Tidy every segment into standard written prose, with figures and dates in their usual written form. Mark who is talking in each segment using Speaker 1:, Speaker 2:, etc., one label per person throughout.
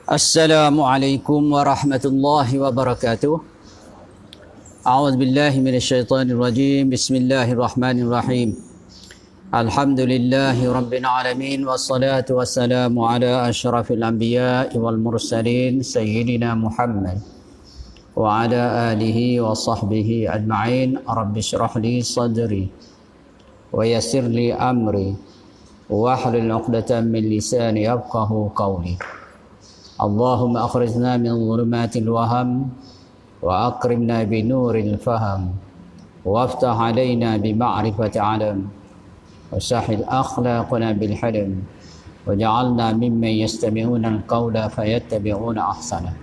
Speaker 1: Assalamualaikum warahmatullahi wabarakatuh. A'udzu billahi minasyaitonir rajim. Bismillahirrahmanirrahim. Alhamdulillahi rabbil alamin wassalatu wassalamu ala asyrafil anbiya'i wal mursalin sayyidina Muhammad wa ala alihi wa sahbihi ajma'in. Rabbi shrah li sadri wa yassir li amri wahlul 'uqdatam min lisani yafqahu qawli. Allahumma akhrijna min dhulumatil waham wa akrimna bi nuril faham waftah alaina bi ma'rifati alam wa sahil akhlaqana bil halim waj'alna mimman yastami'una al-qawla fayattabi'una ahsana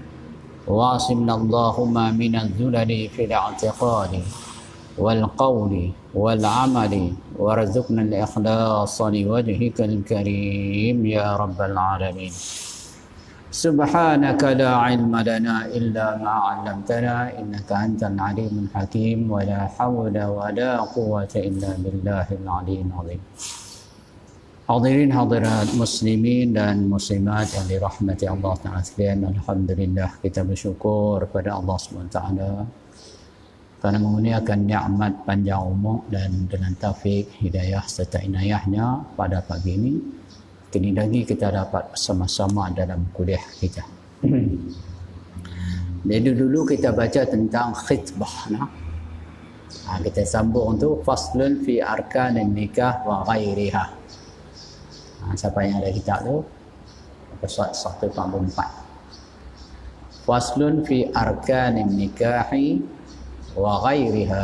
Speaker 1: wasimna Allahumma minadh dhulali fil i'tiqadi wal qawli wal amali warzuqna al-ikhlasa li wajhikal karim ya rabbal alamin. Subhanaka la ilma lana illa ma 'allamtana innaka antal alimul hakim wa la hawla wa la quwwata illa billahil aliyyil azim. Hadirin hadirat muslimin dan muslimat yang dirahmati Allah Ta'ala sekalian, alhamdulillah kita bersyukur kepada Allah SWT kerana mengurniakan nikmat panjang umur dan dengan taufik hidayah serta inayahnya pada pagi ini. Kini lagi kita dapat bersama-sama dalam kuliah kita. Jadi dulu kita baca tentang khitbah. Kita sambung untuk faslun fi arkanin nikah wa ghairiha. Siapa yang ada kitab tu? Episode 144. Faslun fi arkanin nikahi wa ghairiha.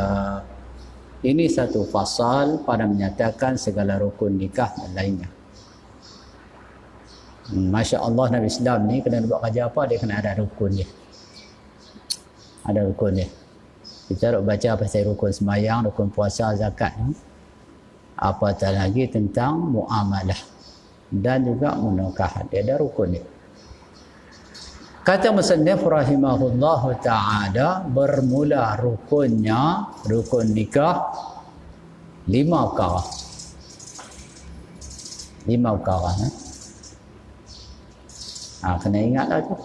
Speaker 1: Ini satu fasal pada menyatakan segala rukun nikah dan lainnya. Masya Allah, Nabi Islam ni kena buat kerja apa, dia kena ada rukun dia. Ada rukun dia. Kita nak baca pasal rukun sembahyang, rukun puasa, zakat ni. Apatah lagi tentang muamalah dan juga munakahat. Dia ada rukun dia. Kata musannif rahimahullah ta'ala, bermula rukunnya, rukun nikah 5 perkara. 5 perkara. Kena ingatlah tu.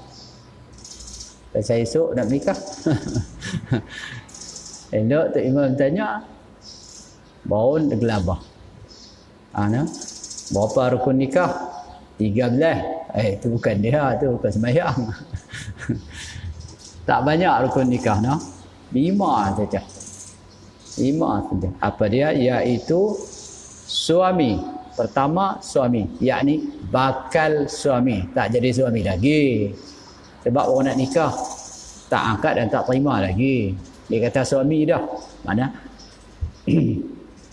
Speaker 1: Pasal esok nak nikah. Elok tu imam tanya, baru gelabah. Berapa rukun nikah? 13. Itu bukan dia, tu bukan sembahyang. Tak banyak rukun nikah, 5 saja. 5 saja. Apa dia? Iaitu suami. Pertama, suami, yakni bakal suami, tak jadi suami lagi. Sebab orang nak nikah tak angkat dan tak terima lagi, dia kata suami dah. Mana?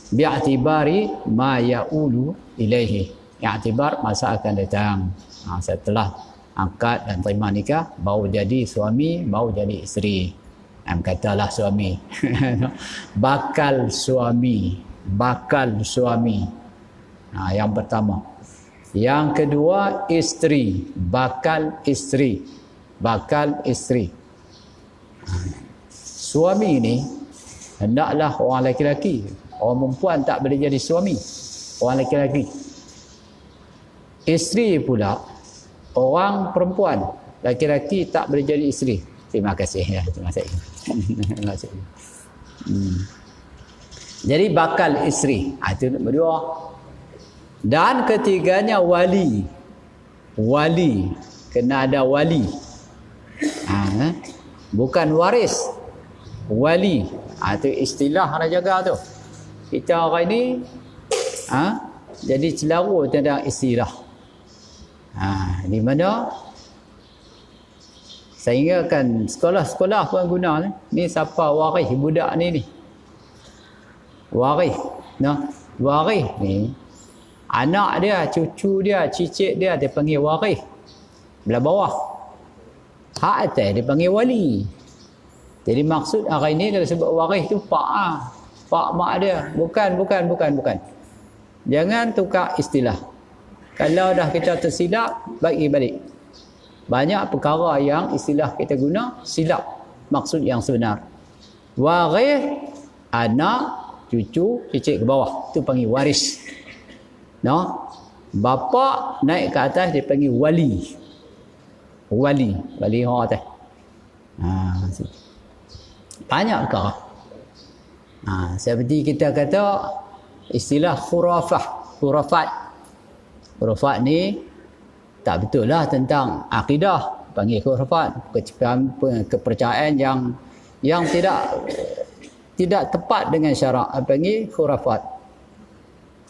Speaker 1: Bi'atibari ma ya'ulu ilaihi. I'tibar masa akan datang. Setelah angkat dan terima nikah, baru jadi suami, baru jadi isteri. Katalah suami. Bakal suami. Bakal suami. Yang pertama. Yang kedua, isteri. Bakal isteri. Bakal isteri. Suami ini hendaklah orang lelaki-lelaki. Orang perempuan tak boleh jadi suami. Orang lelaki-lelaki. Isteri pula orang perempuan. Lelaki-lelaki tak boleh jadi isteri. Terima kasih. Terima kasih. Terima kasih. Jadi bakal isteri. Itu berdua. Dan ketiganya wali. Wali. Kena ada wali. Bukan waris. Wali. Itu istilah nak jaga tu. Kita orang ni jadi celaru tentang istilah. Di mana sehingga kan sekolah-sekolah pun guna ni siapa waris budak ni. Waris. Waris ni anak dia, cucu dia, cicit dia, dia panggil waris. Belah bawah. Hak atas dia panggil wali. Jadi maksud hari ini kalau sebut waris tu pak pak mak dia. Bukan. Jangan tukar istilah. Kalau dah kita tersilap, bagi balik. Banyak perkara yang istilah kita guna silap maksud yang sebenar. Waris anak, cucu, cicit ke bawah. Itu panggil waris. Bapa naik ke atas dia panggil wali. Wali ha teh. Banyak perkara. Seperti kita kata istilah khurafat ni tak betul lah tentang akidah, panggil khurafat, kepercayaan yang tidak tepat dengan syarak, panggil khurafat.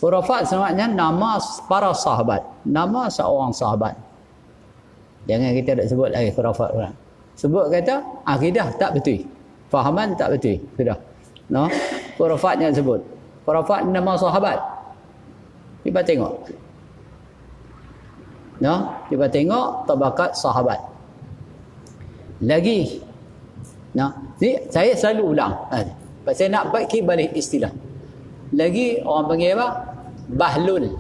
Speaker 1: Khurafat sebenarnya nama para sahabat, nama seorang sahabat. Jangan kita tak sebut lagi khurafat orang. Sebut kata akidah tak betul, fahaman tak betul, sudah. No, khurafatnya sebut. Khurafat nama sahabat. Cuba tengok. No, cuba tengok tabakat sahabat. Lagi. No, ni saya selalu ulang. Pasal nak bagi balik istilah. Lagi orang panggil apa? Bahlul.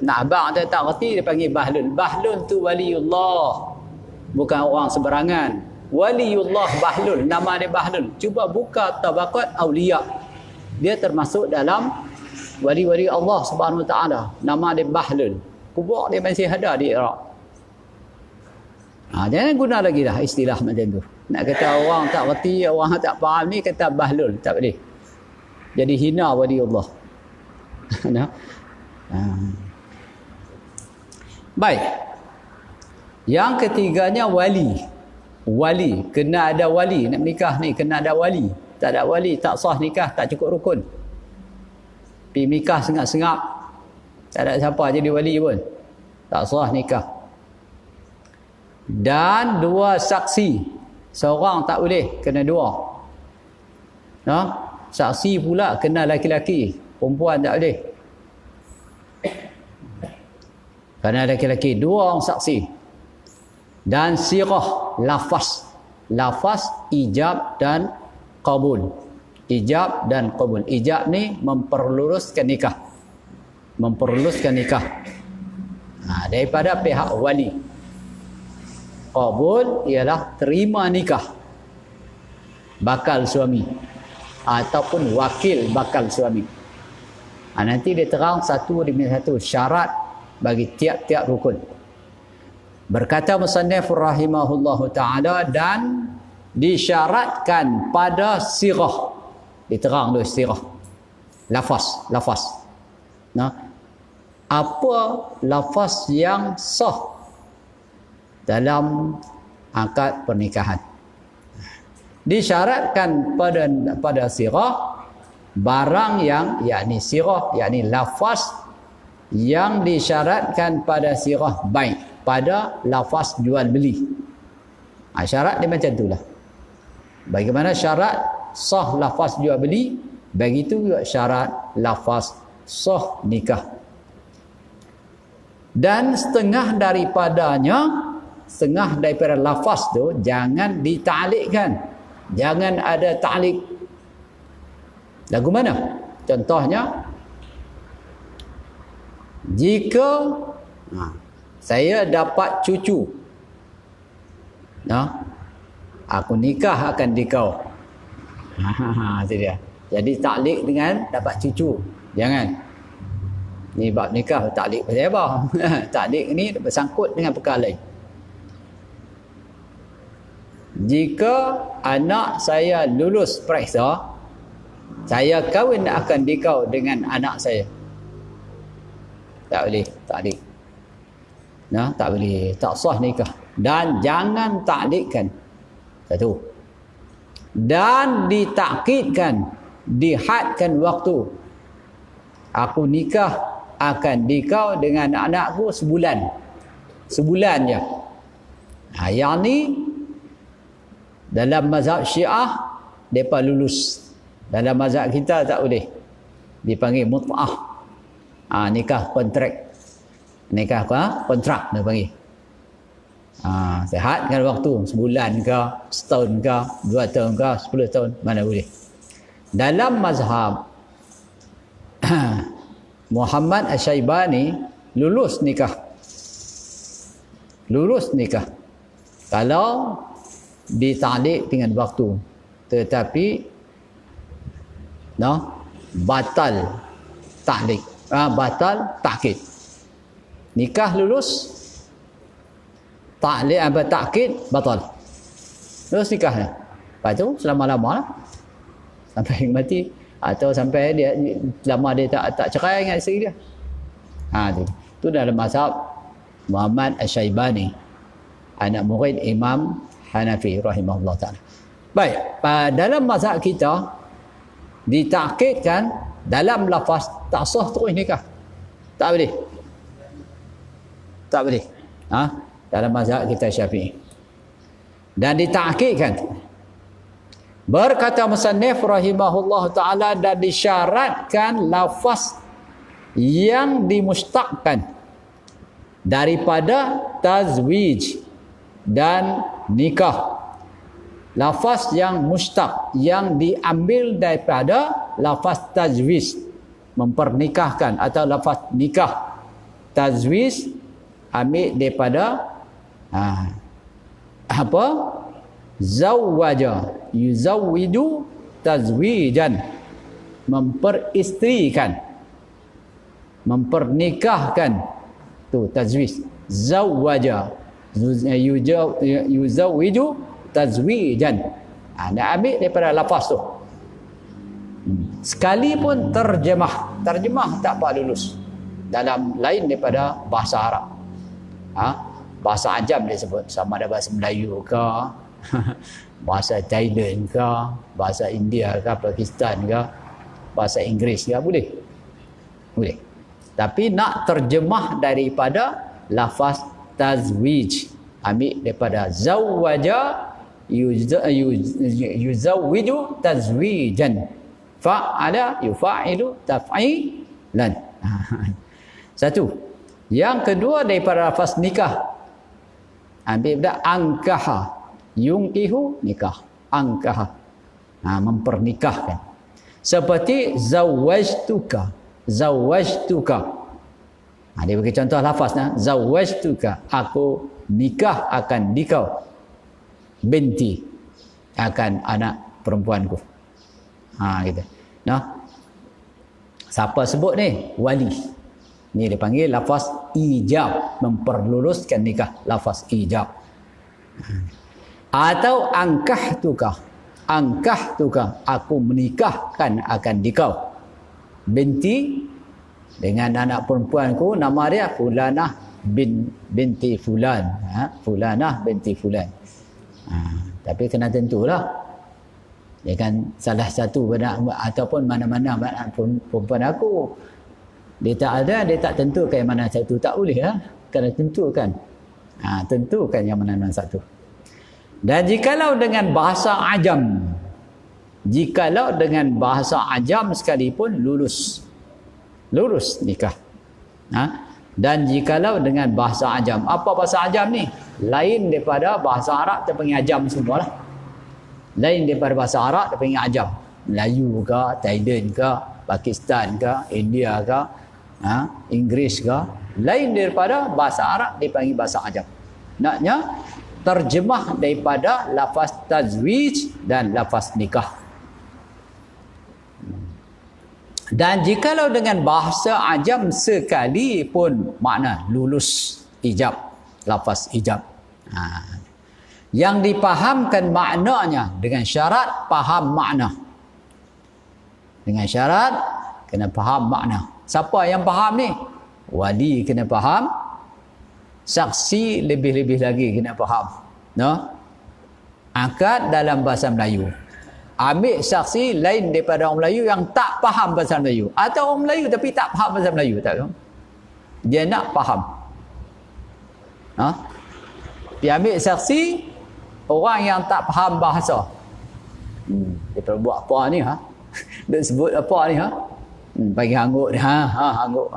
Speaker 1: Nak abang tak reti dia panggil bahlul. Bahlul tu waliullah. Bukan orang sembarangan. Waliullah Bahlul, nama dia Bahlul. Cuba buka tabakat awliya. Dia termasuk dalam wali-wali Allah Subhanahu Wa Taala. Nama dia Bahlul. Kubur dia masih ada di Iraq. Jangan guna lagi dah istilah macam tu. Nak kata orang tak reti, orang tak faham ni kata Bahlul, tak boleh. Jadi hina waliullah. Baik. Yang ketiganya wali. Wali, kena ada wali. Nak menikah ni kena ada wali. Tak ada wali, tak sah nikah, tak cukup rukun. Pergi nikah sengap-sengap, tak ada siapa jadi wali pun, tak sah nikah. Dan dua saksi, seorang tak boleh, kena dua. Saksi pula kena laki-laki, perempuan tak boleh. Kena laki-laki, dua orang saksi. Dan sirah, lafaz ijab dan qabul. Ijab dan qabul. Ijab ni memperluluskan nikah. Daripada pihak wali. Qabul ialah terima nikah bakal suami ataupun wakil bakal suami. Nanti dia terang satu demi satu syarat bagi tiap-tiap rukun. Berkata musannif rahimahullahu ta'ala, dan disyaratkan pada sirah. Diterang dulu sirah. Lafaz. Apa lafaz yang sah dalam akad pernikahan? Disyaratkan pada sirah barang yang, yakni sirah, yakni lafaz yang disyaratkan pada sirah baik, pada lafaz jual beli. Syarat dia macam itulah. Bagaimana syarat sah lafaz jual beli, begitu juga syarat lafaz sah nikah. Dan setengah daripada lafaz tu jangan ditaklikkan. Jangan ada taklik. Lagu mana? Contohnya, jika saya dapat cucu, aku nikah akan dikau. Itu dia. Jadi taklik dengan dapat cucu. Jangan. Ni bab nikah taklik pasal apa? Taklik ni bersangkut dengan perkara lain. Jika anak saya lulus periksa, saya kahwin akan dikau dengan anak saya. Tak boleh taklik. Tak boleh, tak sah nikah. Dan jangan taklikkan. Satu. Dan ditakkidkan, dihadkan waktu. Aku nikah akan dikau dengan anakku sebulan. Sebulan je. Yang ni dalam mazhab Syiah depa lulus. Dalam mazhab kita tak boleh. Dipanggil mut'ah. Nikah kontrak. Nikah kontrak dia panggil. Sihatkan waktu sebulan ke, setahun ke, 2 tahun ke, 10 tahun, mana boleh. Dalam mazhab Muhammad Asy-Syaibani lulus nikah. Kalau ditaklik dengan waktu, tetapi batal taklik, batal takkid. Nikah lulus, ta'liq apa ta'kid batal. Terus nikahnya. Lepas tu selama-lama lah. Sampai mati atau sampai dia lama dia tak cerai dengan isteri dia. Tu dalam mazhab Muhammad Asy-Syaibani, anak murid Imam Hanafi rahimahullah taala. Baik, dalam mazhab kita ditakkidkan dalam lafaz tak sah terus nikah. Tak boleh. Tak boleh. Dalam mazhab kita Syafi'i. Dan ditakkidkan. Berkata musannif rahimahullah taala, dan disyaratkan lafaz yang dimustaqkan daripada tazwij dan nikah. Lafaz yang mustaq, yang diambil daripada lafaz tazwij, mempernikahkan, atau lafaz nikah. Tazwij ambil daripada zawwaja, yuzawwidu tazwijan, memperistrikan, mempernikahkan. Tu tazwij. Zawwaja, yuzawwidu tazwijan. Nak ambil daripada lafaz tu. Sekalipun terjemah tak apa lulus dalam lain daripada bahasa Arab. Bahasa Ajam dia sebut, sama ada bahasa Melayu ke, bahasa Thailand ke, bahasa India ke, Pakistan ke, bahasa Inggeris ke, boleh. Tapi nak terjemah daripada lafaz tazwij, ambil daripada zawwaja yuzawwiju tazwijan, fa'ala yufa'ilu taf'ilan. Satu. Yang kedua daripada lafaz nikah, ambil daripada angkaha, yungkihu nikah, angkaha, mempernikahkan. Seperti zawwajtuka. Dia bagi contoh lafaznya, zawwajtuka, aku nikah akan dikau, binti, akan anak perempuanku. Gitu. Siapa sebut ni? Wali. Ni dia panggil lafaz ijab, memperluluskan nikah, lafaz ijab. Atau angkahtuka, aku menikahkan akan dikau, binti, dengan anak perempuanku, nama dia Fulanah binti Fulan. Fulanah binti Fulan. Tapi kena tentulah. Dia kan salah satu ataupun mana-mana anak perempuan aku. Dia tak tentukan yang mana satu, tak boleh lah. Kena tentukan. Tentukan yang mana satu. Dan jikalau dengan bahasa Ajam sekalipun lulus nikah. Dan jikalau dengan bahasa Ajam, apa bahasa Ajam ni? Lain daripada bahasa Arab, terpanggil Ajam semualah. Lain daripada bahasa Arab, terpanggil Ajam. Melayu ke, Thailand ke, Pakistan ke, India ke, Inggeris ke, lain daripada bahasa Arab, dipanggil bahasa Ajam. Naknya terjemah daripada lafaz tazwij dan lafaz nikah. Dan jikalau dengan bahasa Ajam sekalipun makna lulus ijab, lafaz ijab. Yang dipahamkan maknanya dengan syarat faham makna. Dengan syarat kena faham makna. Siapa yang faham ni? Wali kena faham. Saksi lebih-lebih lagi kena faham. Akad dalam bahasa Melayu. Ambil saksi lain daripada orang Melayu yang tak faham bahasa Melayu, atau orang Melayu tapi tak faham bahasa Melayu, tak tahu. Dia nak faham. Dia ambil saksi orang yang tak faham bahasa. Dia perlu buat apa ni? Dia sebut apa ni? Bagi hanguk dia. Hanguk.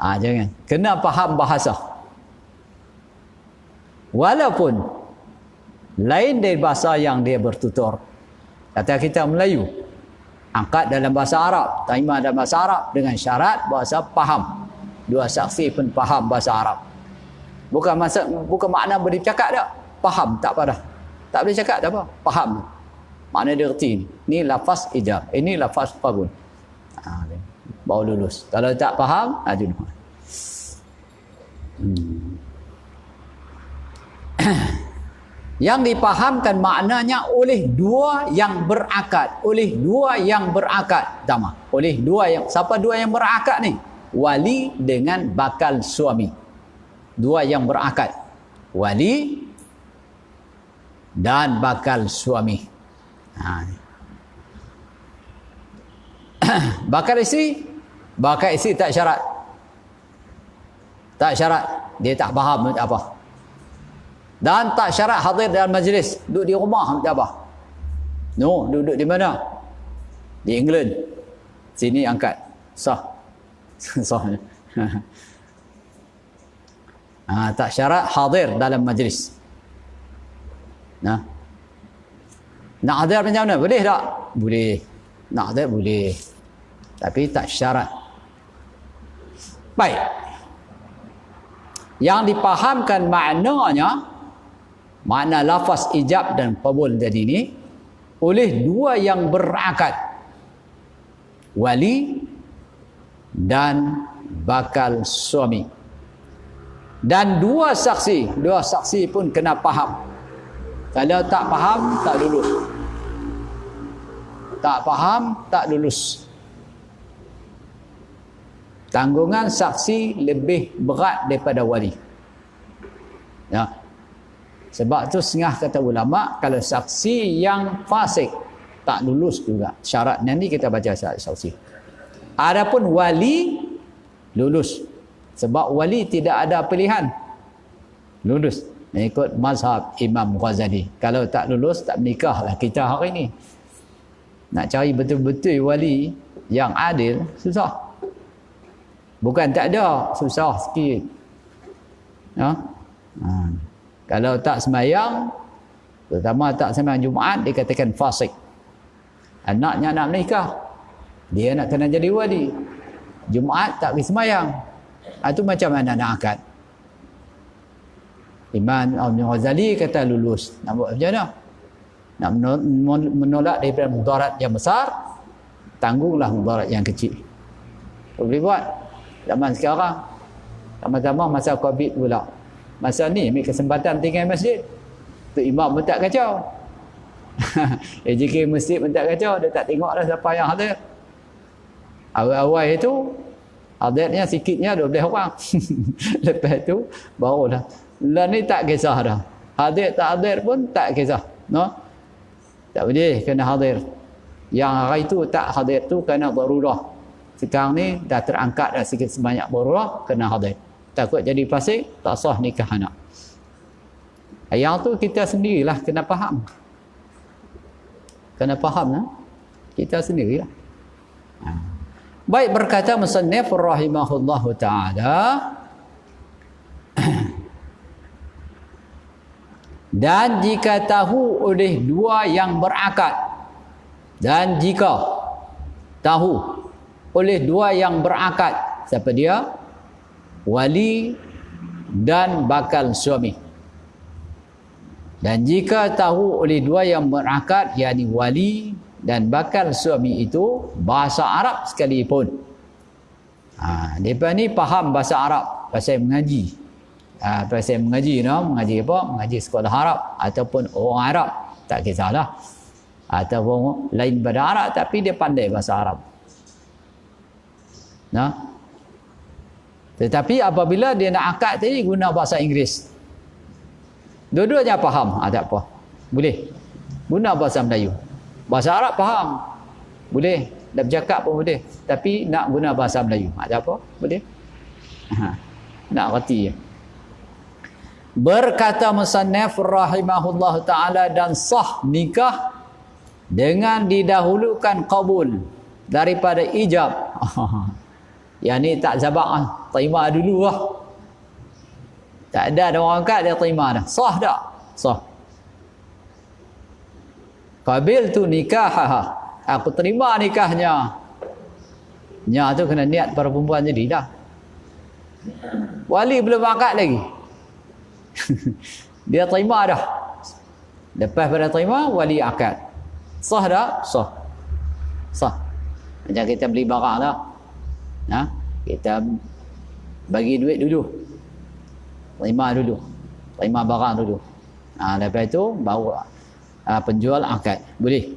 Speaker 1: Jangan. Kena faham bahasa. Walaupun lain dari bahasa yang dia bertutur. Kata kita Melayu, angkat dalam bahasa Arab, terima dalam bahasa Arab dengan syarat bahasa faham. Dua saksi pun faham bahasa Arab. Bukan makna boleh cakap dah. Faham tak apa dah. Tak boleh cakap tak apa. Faham. Makna dia erti ni. Ni lafaz ijab. Ini lafaz qabul. Baru lulus. Kalau tak faham, junub. yang dipahamkan maknanya oleh dua yang berakad. Oleh dua yang berakad. Pertama, oleh dua yang, siapa dua yang berakad ni? Wali dengan bakal suami. Dua yang berakad. Wali dan bakal suami. Bakal isteri tak syarat. Tak syarat. Dia tak faham tak apa. Dan tak syarat hadir dalam majlis. Duduk di rumah tak apa. No, duduk di mana? Di England. Sini angkat. Sah. Sah. Tak syarat hadir dalam majlis. Nak hadir macam mana? Boleh tak? Boleh. Nak hadir boleh. Tapi tak syarat. Baik. Yang dipahamkan maknanya, makna lafaz ijab dan qabul tadi ni, oleh dua yang berakad. Wali dan bakal suami. Dan dua saksi pun kena faham. Kalau tak faham, tak lulus. Tak faham, tak lulus. Tanggungan saksi lebih berat daripada wali. Ya. Sebab tu setengah kata ulama, kalau saksi yang fasik tak lulus juga. Syarat nanti kita baca syarat saksi. Adapun wali lulus. Sebab wali tidak ada pilihan. Lulus. Ikut mazhab Imam Ghazali. Kalau tak lulus, tak menikah lah kita hari ni. Nak cari betul-betul wali yang adil, susah. Bukan tak ada, susah sikit. Ya? Kalau tak sembahyang, terutama tak sembahyang Jumaat, dikatakan fasik. Anaknya nak menikah, dia nak kena jadi wali. Jumaat tak pergi sembahyang. Itu macam mana nak akad? Imam Ghazali kata lulus. Nak buat macam mana? Nak menolak daripada mudarat yang besar, tanggunglah mudarat yang kecil. Boleh buat. Zaman sekarang, sama-sama masa COVID pula. Masa ni, ambil kesempatan tinggal masjid. Tu imam pun tak kacau. AJK masjid pun tak kacau. Dia tak tengok dah siapa yang hadir. Awal-awal itu, hadirnya sikitnya 12 orang. Lepas tu, barulah. Lah ni tak kisah dah. Hadir tak hadir pun tak kisah. No? Tak boleh kena hadir. Yang hari tu tak hadir tu kena darurah. Sekarang ni dah terangkat dah sikit sebanyak darurah, kena hadir. Takut jadi fasik, tak sah nikah anak. Yang tu kita sendirilah kena faham. Kena faham lah. Kita sendirilah. Baik, berkata musannif rahimahullahu ta'ala, dan jika tahu oleh dua yang berakad, dan jika tahu oleh dua yang berakad, siapa dia? Wali dan bakal suami. Dan jika tahu oleh dua yang berakad, yakni wali dan bakal suami itu bahasa Arab sekalipun. Mereka ni faham bahasa Arab, pasal mengaji. Pasal mengaji, no? Mengaji apa? Mengaji sekolah Arab ataupun orang Arab, tak kisahlah. Ataupun lain pada Arab tapi dia pandai bahasa Arab. Nah. Tetapi apabila dia nak akad tadi guna bahasa Inggeris. Dua-duanya faham, tak apa. Boleh. Guna bahasa Melayu. Bahasa Arab faham. Boleh. Dah bercakap pun boleh. Tapi nak guna bahasa Melayu. Tak apa. Boleh. Nak reti. Berkata musannif rahimahullah ta'ala, dan sah nikah dengan didahulukan qabul daripada ijab. Yang ni tak sabar, terima dulu lah. Tak ada orang angkat dia terima dah. Sah tak? Sah. Qabil tu nikah, aku terima nikahnya. Nya tu kena niat para perempuan jadi dah. Wali belum akad lagi. Dia terima dah. Lepas pada terima, wali akad. Sah tak? Sah. Sah. Macam kita beli barang dah. Kita bagi duit dulu, terima dulu, terima barang dulu, Lepas itu baru penjual akad. Boleh.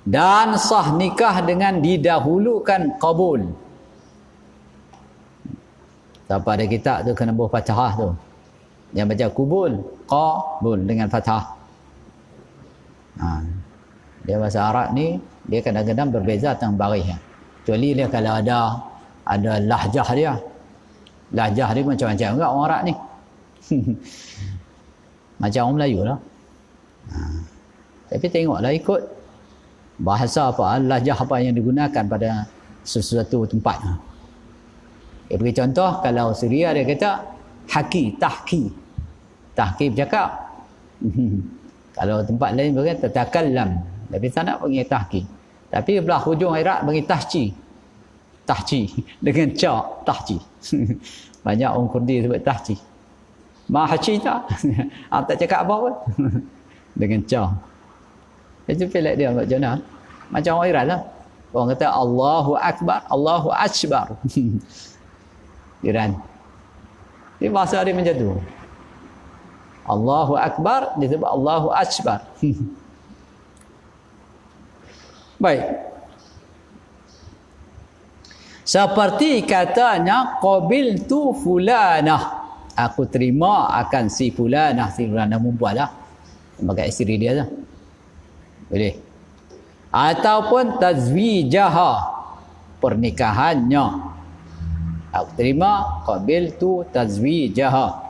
Speaker 1: Dan sah nikah dengan didahulukan qabul. Siapa ada kitab tu kena buah fathah tu. Yang baca kubul, qabul dengan fathah. Dia bahasa Arab ni, dia kadang-kadang berbeza tentang baris. Kecuali dia kalau ada lahjah dia. Lahjah dia macam-macam juga orang Arab ni. Macam orang Melayu lah. Tapi tengoklah ikut bahasa apa, lahjah apa yang digunakan pada sesuatu tempat. Dia beri contoh, kalau Suria dia kata tahki bercakap. Kalau tempat lain berkata tatakallam, tapi tak nak panggil tahki. Tapi belah hujung Iraq panggil tahci dengan ca, tahci. Banyak orang Kurdi sebut tahci. Mahaci tak? Tak cakap apa pun. Dengan ca. Itu pelik dia macam mana? Macam orang Iran lah. Orang kata Allahu Akbar, Allahu Akbar. Iran. Ini bahasa dia macam tu. Allahu Akbar disebut Allahu Akbar. Baik. Seperti katanya qabiltu fulanah. Aku terima akan si fulanah perempuan lah. Sebagai isteri dia lah. Boleh. Ataupun tazwijaha, pernikahannya. Aku terima qabiltu tazwijaha.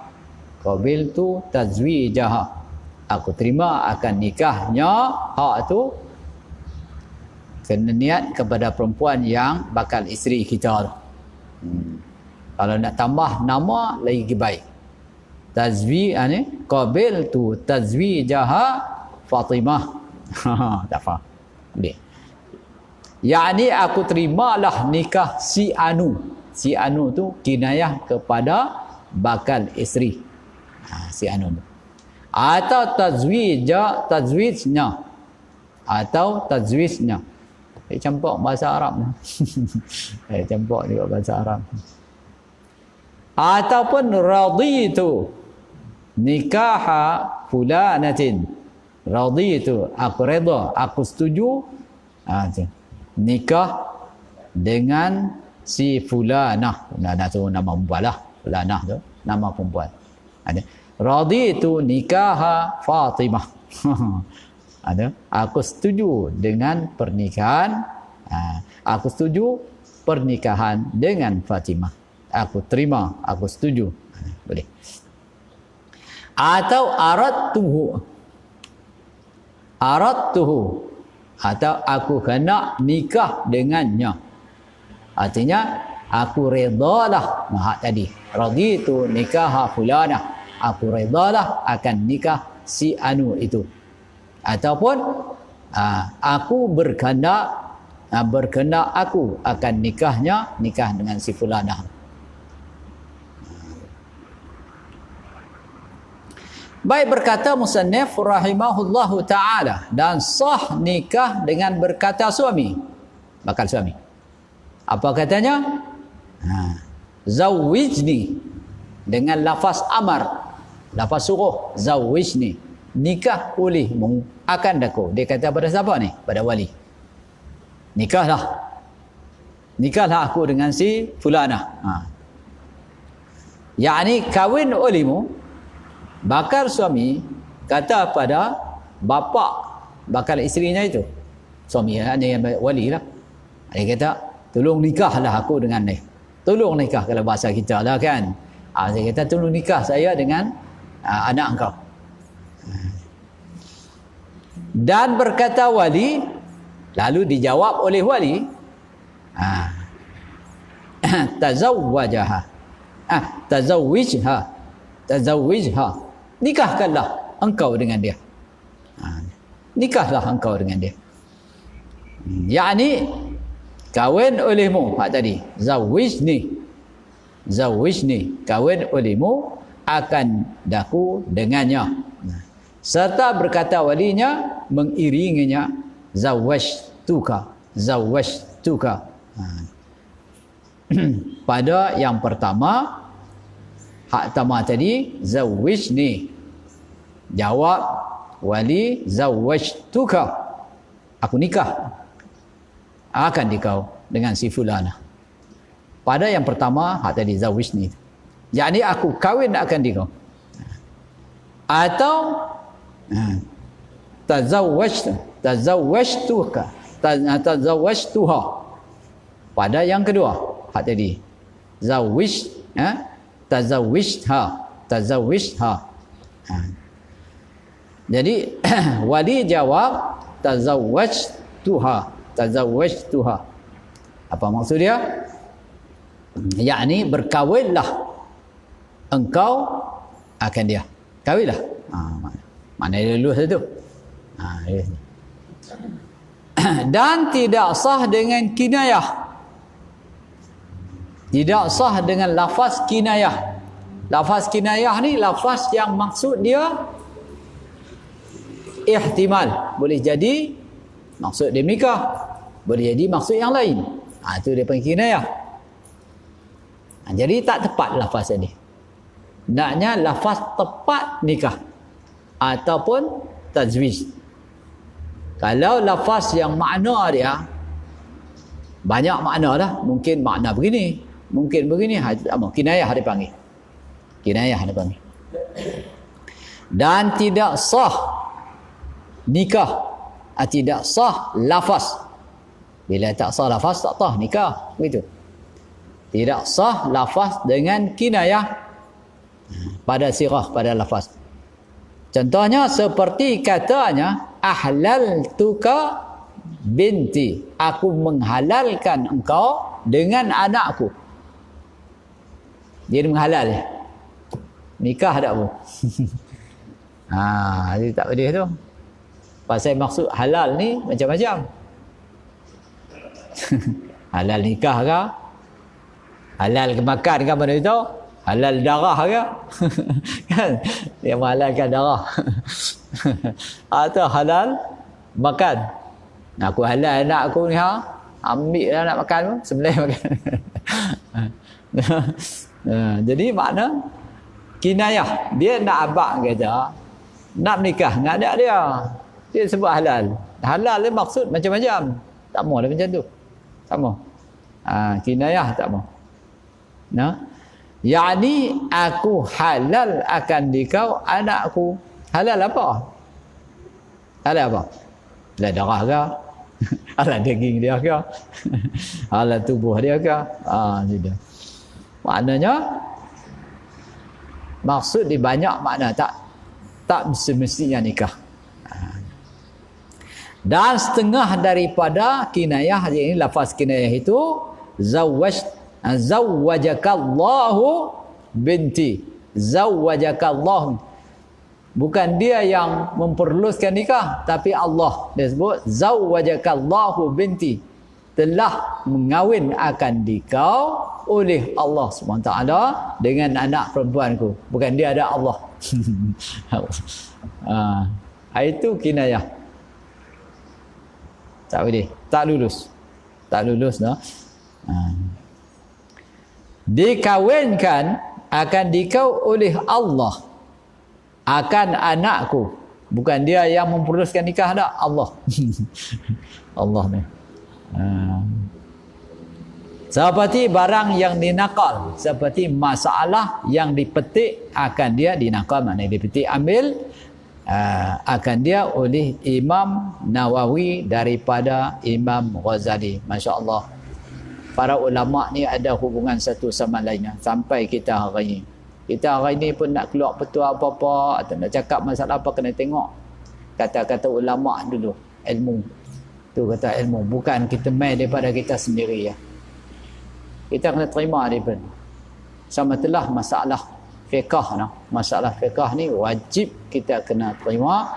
Speaker 1: Qabiltu tazwijaha. Aku terima akan nikahnya. Hak tu kena niat kepada perempuan yang bakal isteri kita. Kalau nak tambah nama lagi baik. Tazwi ni qabiltu tazwijaha Fatimah. Tak faham. Boleh. Yakni aku terimalah nikah si Anu. Si Anu tu kinayah kepada bakal isteri. Si Anu tu. Atau tazwijnya. Atau tazwijnya. Campur bahasa Arab. Campur juga bahasa Arab. Ataupun raditu nikaha fulanatin. Raditu, aku redha, aku setuju nikah dengan si fulanah. Fulanah tu nama perempuan lah. Fulanah tu nama perempuan. Raditu nikaha Fatimah. Aku setuju dengan pernikahan. Aku setuju pernikahan dengan Fatimah. Aku terima, aku setuju. Boleh. Atau aradtuhu, atau aku hendak nikah dengannya. Artinya aku redalah tadi. Raditu nikaha fulanah. Aku redalah akan nikah si Anu itu. Ataupun aku berkehendak aku akan nikah dengan si fulanah. Baik, berkata musannif rahimahullahu ta'ala, dan sah nikah dengan berkata suami, bakal suami. Apa katanya? Zawijni, dengan lafaz amar, lafaz suruh, zawijni, nikah olehmu akan aku. Dia kata pada siapa ni? Pada wali. Nikahlah aku dengan si fulanah. Yakni kahwin olehmu. Bakal suami kata pada bapa bakal isterinya itu. Suami yang wali lah. Dia kata, tolong nikahlah aku dengan ni. Tolong nikah kalau bahasa kita lah kan. Dia kata, tolong nikah saya dengan anak engkau. Dan berkata wali, lalu dijawab oleh wali, tazawwijha, nikahkanlah engkau dengan dia. Nikahlah engkau dengan dia. Yakni kahwin olehmu. Tadi zawijni, kahwin olehmu akan daku dengannya. Serta berkata walinya, mengiringinya, zawajtuka. Pada yang pertama, hak pertama tadi zawwijni. Jawab wali zawwajtuka. Aku nikah akan dikau dengan si fulana. Pada yang pertama hak tadi zawwijni. Yakni aku kahwin akan dikau. Atau tazawwajtuha. Pada yang kedua hak tadi tazawwijha. Jadi wali jawab tazawwajtuha. Apa maksud dia? Yakni berkahwinlah engkau akan dia. Kahwinlah. Mana dia lulus itu? Dan tidak sah dengan kinayah. Tidak sah dengan lafaz kinayah. Lafaz kinayah ni lafaz yang maksud dia ihtimal. Boleh jadi maksud dia nikah, boleh jadi maksud yang lain. Itu dia panggil kinayah. Jadi tak tepat lafaz ini. Naknya lafaz tepat nikah ataupun tazwij. Kalau lafaz yang makna dia banyak makna dah, mungkin makna begini, mungkin begini, kinayah dia panggil. Kinayah dia panggil. Dan tidak sah nikah, tidak sah lafaz. Bila tak sah lafaz, tak sah nikah, begitu. Tidak sah lafaz dengan kinayah pada sirah, pada lafaz. Contohnya seperti katanya ahlaltuka binti, aku menghalalkan engkau dengan anakku. Dia menghalal, nikah tak pun. Jadi tak boleh tu. Pasal maksud halal ni macam-macam. Halal nikah ke, halal makan ke, mana tu, halal darah ke. Kan dia menghalalkan darah. Atau halal makan. Aku halal anak aku ni, ambil lah nak makan pun, sembelih makan. Jadi makna kinayah, dia nak abang kata nak menikah dengan anak dia, dia sebut halal. Halal dia maksud macam-macam. Tak mau lah macam tu. Tak mau. Kinayah tak mau. Yani aku halal akan dikau anakku. Halal apa? Halal apa? Halal darah ke? Halal daging dia ke? Halal tubuh dia ke? Gitu. Maknanya maksud di banyak makna, tak semestinya nikah. Dan setengah daripada kinayah ini, lafaz kinayah itu zawwajakallahu binti. Zawwajakallahu, bukan dia yang memperluaskan nikah, tapi Allah. Dia sebut zawwajakallahu binti, telah mengawin akan dikau oleh Allah SWT dengan anak perempuanku. Bukan dia, ada Allah. Itu kinayah. Tak boleh, tak lulus. Tak lulus, no? Dikawinkan akan dikau oleh Allah akan anakku. Bukan dia yang memperluaskan nikah, tak? Allah. Allah ni. Seperti barang yang dinakal, seperti masalah yang dipetik, akan dia dinakal, maknanya dipetik, ambil, akan dia oleh Imam Nawawi daripada Imam Ghazali. Masya Allah, para ulama ni ada hubungan satu sama lainnya sampai kita hari ini. Kita hari ini pun nak keluar petua apa-apa atau nak cakap masalah apa, kena tengok kata-kata ulama dulu. Ilmu tu, kata ilmu, bukan kita main daripada kita sendiri, ya. Kita kena terima dia pun. Sama telah masalah fiqah, no? Masalah fiqah ni wajib kita kena terima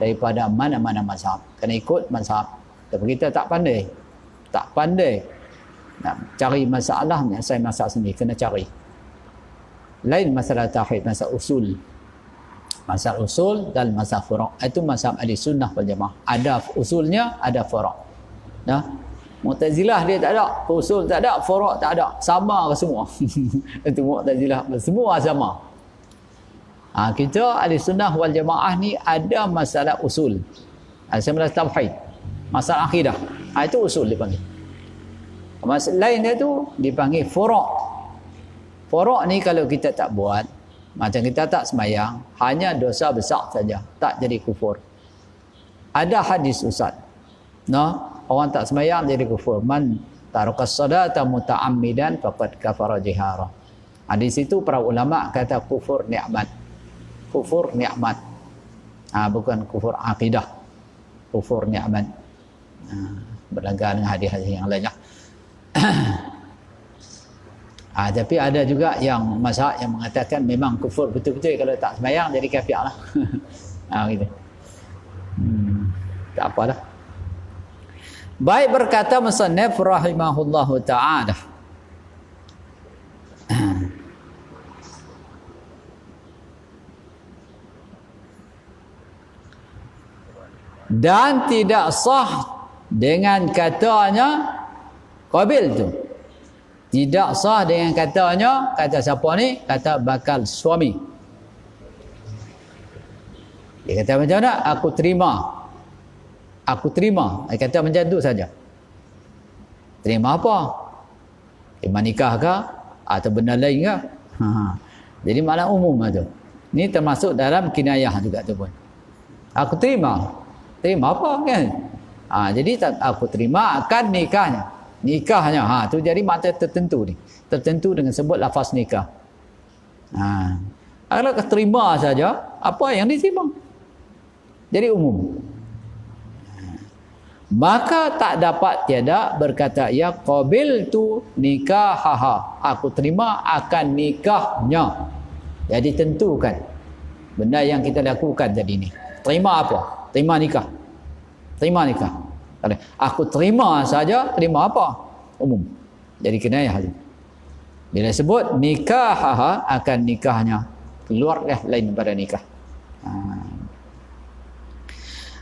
Speaker 1: daripada mana-mana mazhab. Kena ikut mazhab. Tapi kita tak pandai nak cari masalah, saya masalah sendiri, kena cari. Lain masalah tauhid, masalah usul. Masalah usul dan masalah furu'. Itu mazhab ahli sunnah wal jamaah. Ada usulnya, ada furu'. Nah, Mu'tazilah dia tak ada, usul tak ada, furu' tak ada, sama ke semua. Itu Mu'tazilah, semua sama. Kita ahli sunnah wal jamaah ni ada masalah usul. Masalah tauhid, masalah akidah. Itu usul dipanggil. Masalah lain dia tu dipanggil furu'. Furu' ni kalau kita tak buat, macam kita tak sembahyang, hanya dosa besar saja, tak jadi kufur. Ada hadis Ustaz. Orang tak sembahyang jadi kufur. Man tarakas salata muta'ammidan faqad kafara jihara. Di situ para ulama kata kufur nikmat. Kufur nikmat. Bukan kufur akidah. Kufur nikmat. Berlanggar dengan hadis-hadis yang lainnya. Tapi ada juga yang mazhab yang mengatakan memang kufur betul-betul kalau tak sembahyang jadi kafir lah. Gitu. Tak apalah. Baik, berkata musannif rahimahullahu ta'ala. Dan tidak sah dengan katanya qabil tu. Tidak sah dengan katanya, kata siapa ni? Kata bakal suami. Dia kata macam mana? Aku terima. Aku terima. Dia kata macam tu saja. Terima apa? Terima nikah ke? Atau benda lain ke? Jadi makna umum tu. Ni termasuk dalam kinayah juga tu pun. Aku terima. Terima apa kan? Jadi aku terima akan nikahnya. Nikahnya. Tu jadi makna tertentu ni. Tertentu dengan sebut lafaz nikah. Kalau terima saja, apa yang diterima? Jadi umum. Maka tak dapat tiada berkata ya qabiltu nikahaha, aku terima akan nikahnya. Jadi tentukan benda yang kita lakukan tadi ni. Terima apa? Terima nikah. Terima nikah. Aku terima saja, terima apa? Umum. Jadi kinayah. Bila sebut nikahaha, akan nikahnya, keluarlah lain daripada nikah.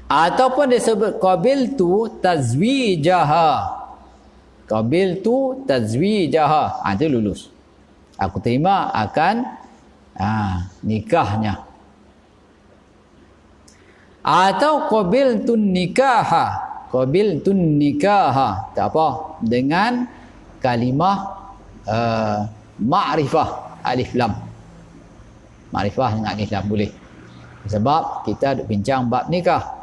Speaker 1: Ataupun disebut qabiltu tazwijaha. Qabiltu tazwijaha. Itu lulus. Aku terima akan nikahnya. Atau qabiltun nikaha. Qabiltun nikaha. Tak apa. Dengan kalimah ma'rifah alif lam. Ma'rifah dengan alif lam boleh. Sebab kita duk bincang bab nikah.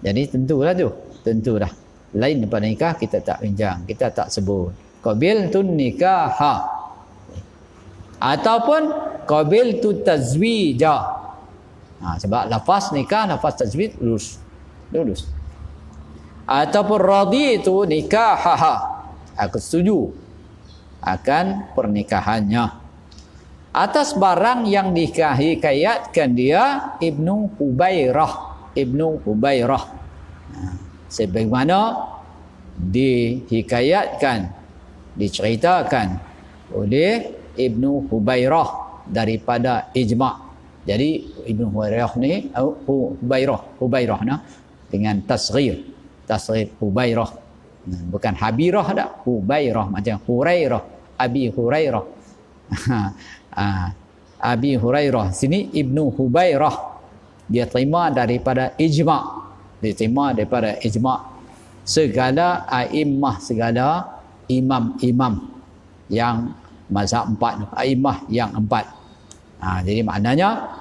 Speaker 1: Jadi tentulah tu. Tentulah. Lain daripada nikah kita tak bincang. Kita tak sebut. Qabiltun nikaha. Ataupun qabiltu tazwija. Sebab lafaz nikah, lafaz tazwij lulus. Ataupun raditu nikahaha. Aku setuju akan pernikahannya. Atas barang yang dihikayatkan dia Ibnu Hubairah. Ibnu Hubairah. Sebagaimana dihikayatkan, diceritakan oleh Ibnu Hubairah daripada ijma'. Jadi Ibnu Hubairah ni Hubairah dengan tasghir Hubairah. Bukan Habirah dak, Hubairah macam Hurairah, Abi Hurairah. Abi Hurairah sini Ibnu Hubairah. Dia terima daripada ijma'. Dia terima daripada ijma'. Segala a'immah, segala imam-imam yang mazhab 4, a'immah yang 4. Jadi maknanya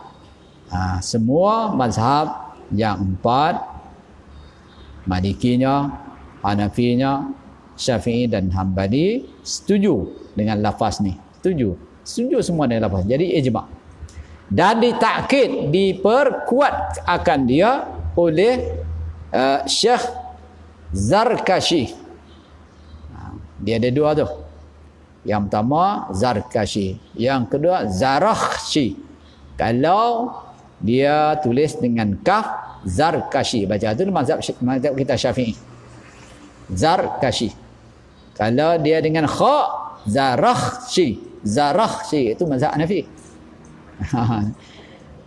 Speaker 1: semua mazhab yang 4, Malikinya, Hanafinya, Syafi'i dan Hambali setuju dengan lafaz ni. Setuju semua dengan lafaz. Jadi ijma'. Dan ditakkid, diperkuat akan dia oleh Syekh Zarkashi. Dia ada dua tu. Yang pertama Zarkashi, yang kedua Zarakhshi. Kalau dia tulis dengan kaf, Zarkashi baca. Itu mazhab kita Syafi'i. Zarkashi. Kalau dia dengan kha, Zarakhshi itu mazhab Hanafi.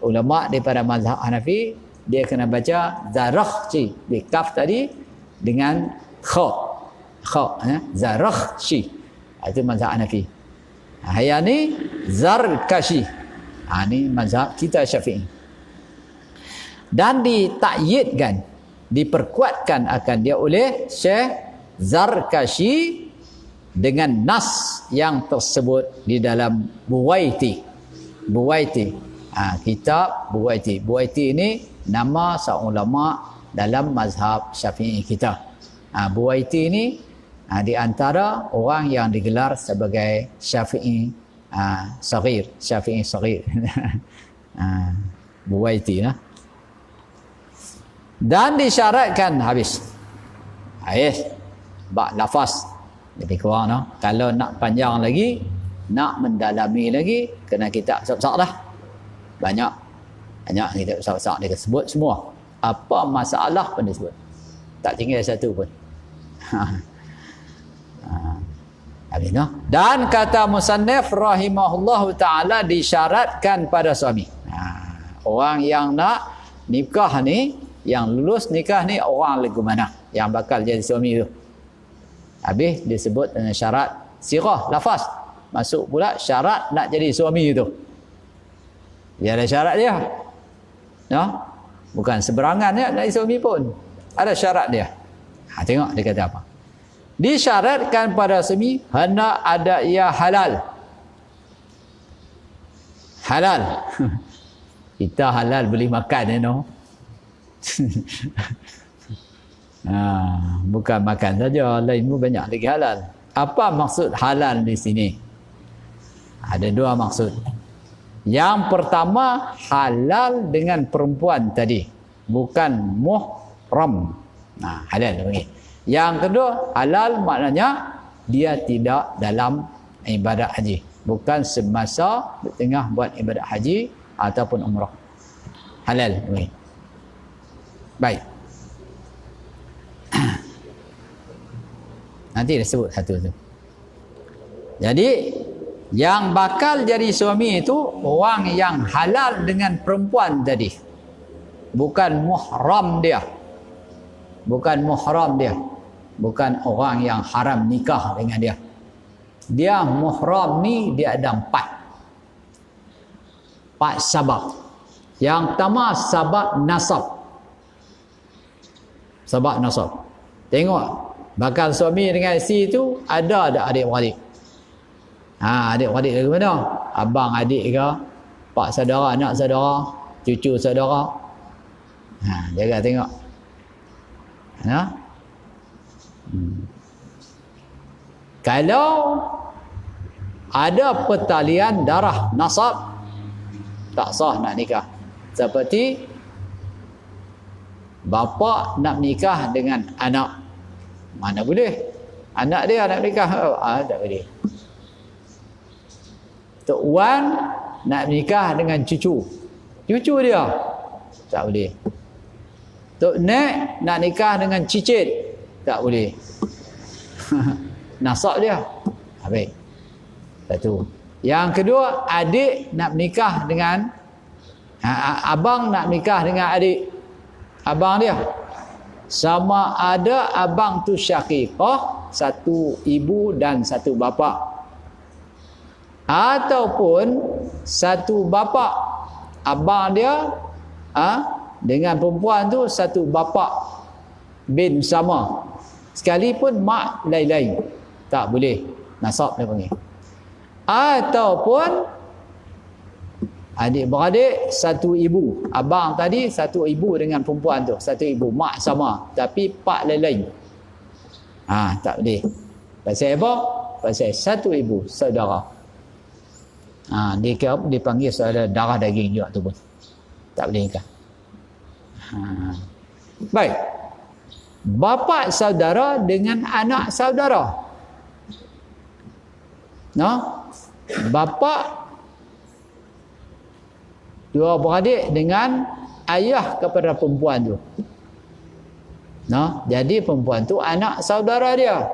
Speaker 1: Ulama daripada mazhab Hanafi dia kena baca Zarakhshi, di kaf tadi dengan kha Zarakhshi. Itu mazhab Hanafi. Yang ni Zarkashi. Ni mazhab kita Syafi'i. Dan ditakyidkan, diperkuatkan akan dia oleh Syekh Zarkashi dengan nas yang tersebut di dalam Buwaiti. Kitab Buwaiti. Buwaiti ini nama seorang ulama dalam mazhab Syafi'i kita. Buwaiti ini di antara orang yang digelar sebagai Syafi'i Saghir, Syafi'i Saghir. Buwaiti lah. Dan disyaratkan habis. Bak lafaz lebih kurang no. Kalau nak panjang lagi, nak mendalami lagi, kena kitab besar-besar dah. Banyak kitab besar-besar dia sebut semua. Apa masalah pun dia sebut. Tak tinggal satu pun. Habis no. Dan kata musannif rahimahullahu taala disyaratkan pada suami. Orang yang nak nikah ni, yang lulus nikah ni orang lagu mana yang bakal jadi suami tu. Habis disebut dengan syarat sirah, lafaz. Masuk pula syarat nak jadi suami tu. Dia ada syarat dia. No? Bukan seberangan ya nak jadi suami pun. Ada syarat dia. Tengok dia kata apa. Disyaratkan pada suami hendak ada ia halal. Halal. Kita halal beli makan you know. Bukan makan saja, lain pun banyak lagi halal. Apa maksud halal di sini? Ada dua maksud. Yang pertama, halal dengan perempuan tadi, bukan muhram. Halal lagi. Yang kedua, halal maknanya dia tidak dalam ibadat haji, bukan semasa tengah buat ibadat haji ataupun umrah. Halal lagi. Baik. Nanti dia sebut satu tu. Jadi yang bakal jadi suami itu orang yang halal dengan perempuan tadi. Bukan muhram dia. Bukan muhram dia. Bukan orang yang haram nikah dengan dia. Dia muhram ni dia ada 4 sabab. Yang pertama sabab nasab. Sebab nasab. Tengok bakal suami dengan isteri itu ada adik-beradik. Adik-beradik dari mana? Abang adik ke? Pak saudara, anak saudara, cucu saudara. Jaga tengok. Kalau ada pertalian darah nasab, tak sah nak nikah. Seperti bapa nak nikah dengan anak, mana boleh? Anak dia nak nikah, tak boleh. Tok Wan nak nikah dengan cucu dia, tak boleh. Tok Nek nak nikah dengan cicit, tak boleh. Nasab dia. Baik. Satu. Yang kedua, adik nak menikah dengan abang nak nikah dengan adik abang dia. Sama ada abang tu syaqiqah, satu ibu dan satu bapa, ataupun satu bapa abang dia dengan perempuan tu satu bapa bin sama, sekalipun mak lain-lain, tak boleh. Nasab dia panggil. Ataupun adik-beradik satu ibu, abang tadi satu ibu dengan perempuan tu, satu ibu, mak sama tapi pak lain-lain, tak boleh. Pasal apa? Pasal satu ibu saudara. Dia dipanggil saudara darah daging juga tu pun tak boleh nikah. Baik. Bapa saudara dengan anak saudara. Bapa dua beradik dengan ayah kepada perempuan tu. Jadi perempuan tu anak saudara dia.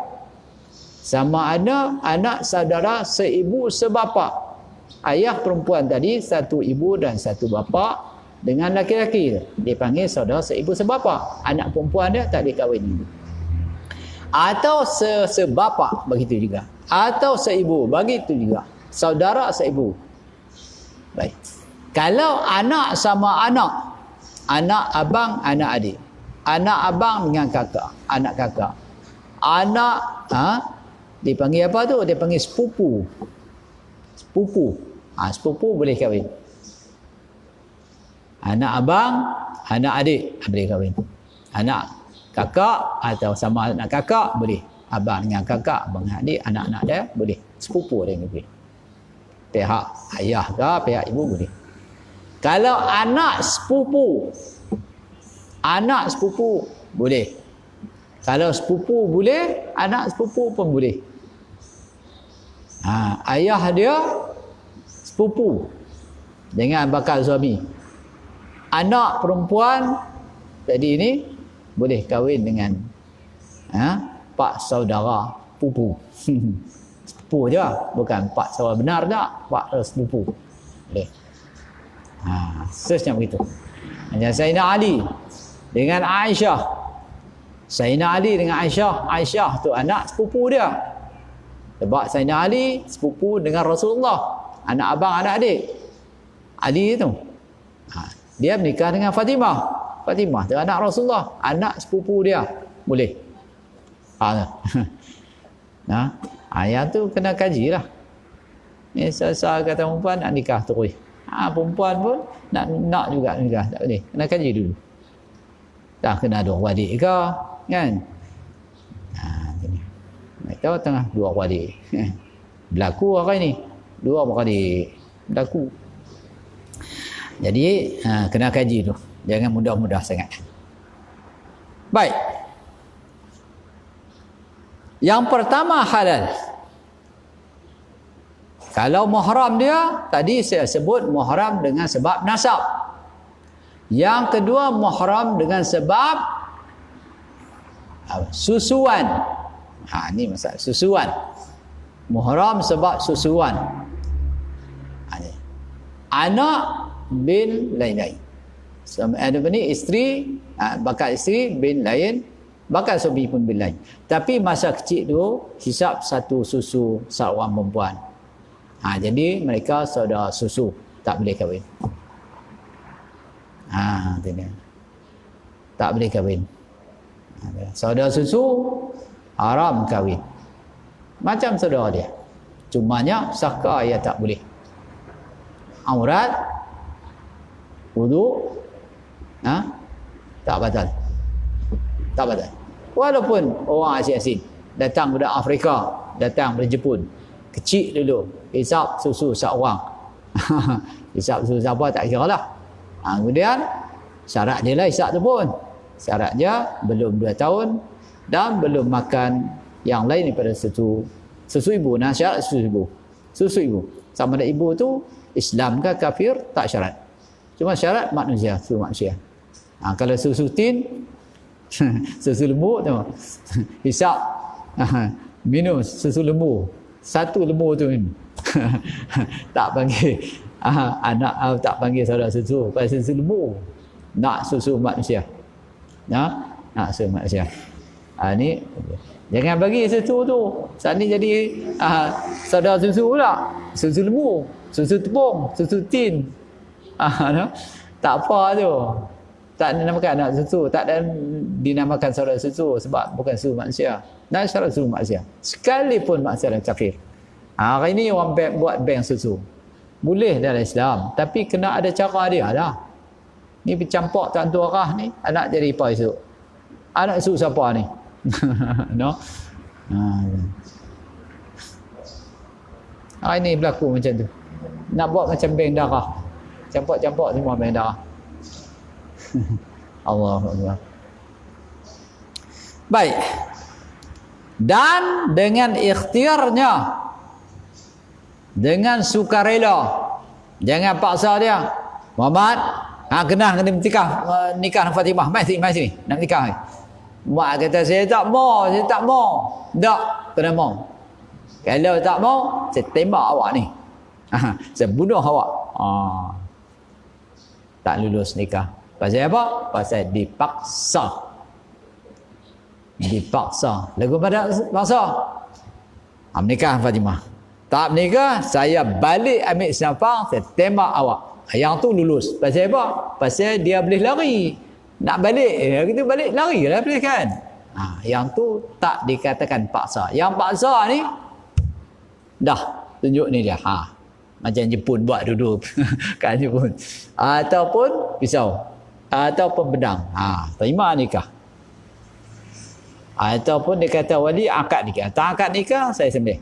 Speaker 1: Sama ada anak saudara seibu sebapa. Ayah perempuan tadi satu ibu dan satu bapa dengan laki-laki. Dia panggil saudara seibu sebapa. Anak perempuan dia tak dikahwin. Atau sebapa begitu juga. Atau seibu begitu juga. Saudara seibu. Baik. Kalau anak sama anak, anak abang, anak adik. Anak abang dengan kakak, anak kakak. Anak dipanggil apa tu? Dia panggil sepupu. Sepupu. Sepupu boleh kahwin. Anak abang, anak adik boleh kahwin. Anak kakak atau sama anak kakak boleh. Abang dengan kakak, abang dengan adik, anak-anak dia boleh. Sepupu dia boleh. Pihak ayah ke, pihak ibu boleh. Kalau anak sepupu boleh. Kalau sepupu boleh, anak sepupu pun boleh. Ayah dia sepupu dengan bakal suami. Anak perempuan tadi ini boleh kahwin dengan pak saudara pupu. Sepupu je, bukan pak saudara benar tak, pak sepupu. Boleh. Seterusnya begitu. Macam Sayyidina Ali dengan Aisyah. Sayyidina Ali dengan Aisyah. Aisyah tu anak sepupu dia. Sebab Sayyidina Ali sepupu dengan Rasulullah. Anak abang, anak adik. Ali tu. Dia menikah dengan Fatimah. Fatimah tu anak Rasulullah. Anak sepupu dia. Boleh. Yang tu kena kaji lah. Ni sasa kata perempuan nak nikah terus. Perempuan pun nak juga nikah. Tak boleh. Kena kaji dulu. Tak kena dua wadik ke. Kan? Mereka tengah dua wadik. Berlaku hari ni. Dua wadik. Berlaku. Jadi, kena kaji tu. Jangan mudah-mudah sangat. Baik. Yang pertama halal. Kalau muhram dia, tadi saya sebut muhram dengan sebab nasab. Yang kedua muhram dengan sebab susuan. Ini masalah susuan. Muhram sebab susuan. Anak bin lain-lain. Ada ni isteri, bakal isteri bin lain, bakal suami pun bin lain. Tapi masa kecil tu hisap satu susu seorang perempuan. Jadi mereka saudara susu, tak boleh kahwin. Tak boleh kahwin. Saudara susu haram kahwin. Macam saudara dia. Cumanya saka ia tak boleh. Aurat, wudu, tak batal. Tak batal. Walaupun orang asing-asing datang dari Afrika, datang dari Jepun, kecil dulu, hisap susu seorang. Hisap susu siapa tak kira lah. Kemudian syarat dia lah hisap tu pun. Syarat dia belum 2 tahun dan belum makan yang lain daripada susu ibu. Syarat susu ibu. Sama ada ibu tu Islam ke kafir tak syarat. Cuma syarat manusia, susu manusia. Kalau susu tin, susu lembu tu, hisap, minum susu lembu. Satu lembu tu tak panggil anak, tak panggil saudara susu, pasal susu lembu. Nak susu manusia. Nak susu manusia. Ni jangan bagi susu tu. Saat ni jadi saudara susu pula. Susu lembu, susu tepung, susu tin. Tak apa tu. Tak dinamakan anak susu, tak dinamakan saudara susu sebab bukan susu manusia. Dan saudara susu manusia. Sekalipun manusia dan kafir. Hari ni orang buat bank susu. Boleh dalam Islam, tapi kena ada cara dia lah. Ni bercampur tak tu arah ni, anak jadi apa esok? Anak susu siapa ni? No? Hari ni berlaku macam tu. Nak buat macam bank darah. Campur-campur semua bank darah. Allah. Baik. Dan dengan ikhtiarnya, dengan sukarela, jangan paksa dia. Muhammad, kena nikah dengan Fatimah. Mai sini, nak nikah. Mak kata saya tak mau. Tak, kena mau. Kalau tak mau, saya tembak awak ni. Saya bunuh awak. Tak lulus nikah. Pasal apa? Pasal dipaksa. dipaksa. Lagu pada paksa. Menikah Fatimah. Tak menikah, saya balik ambil senapang, saya tembak awak. Yang tu lulus. Pasal apa? Pasal dia boleh lari. Nak balik, kita balik lari lah boleh kan. Yang tu tak dikatakan paksa. Yang paksa ni, dah tunjuk ni dia. Macam Jepun buat dulu kat Jepun. Ataupun pisau. Ataupun pedang. Terima nikah. Ataupun dia kata wali akad nikah. Tak akad nikah, saya sembelih.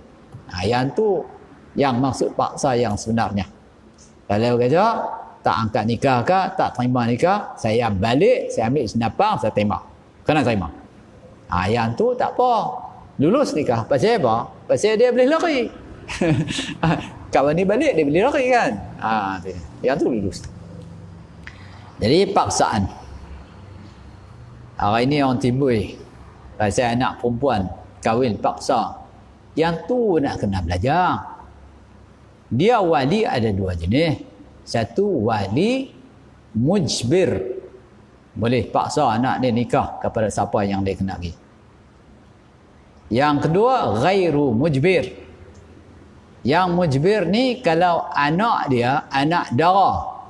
Speaker 1: Yang tu yang maksud paksa yang sebenarnya. Kalau kata tak angkat nikah ke, tak terima nikah, saya balik, saya ambil senapang, saya tembak. Kena terima. Yang tu tak apa. Lulus nikah. Pasal apa? Pasal dia boleh lari. Kawan ni balik, dia boleh lari kan. Yang tu lulus. Jadi paksaan. Hari ni orang timbul pasal anak perempuan kahwin paksa. Yang tu nak kena belajar. Dia wali ada dua jenis. Satu wali mujbir. Boleh paksa anak dia nikah kepada siapa yang dia kenali. Yang kedua ghairu mujbir. Yang mujbir ni kalau anak dia anak dara.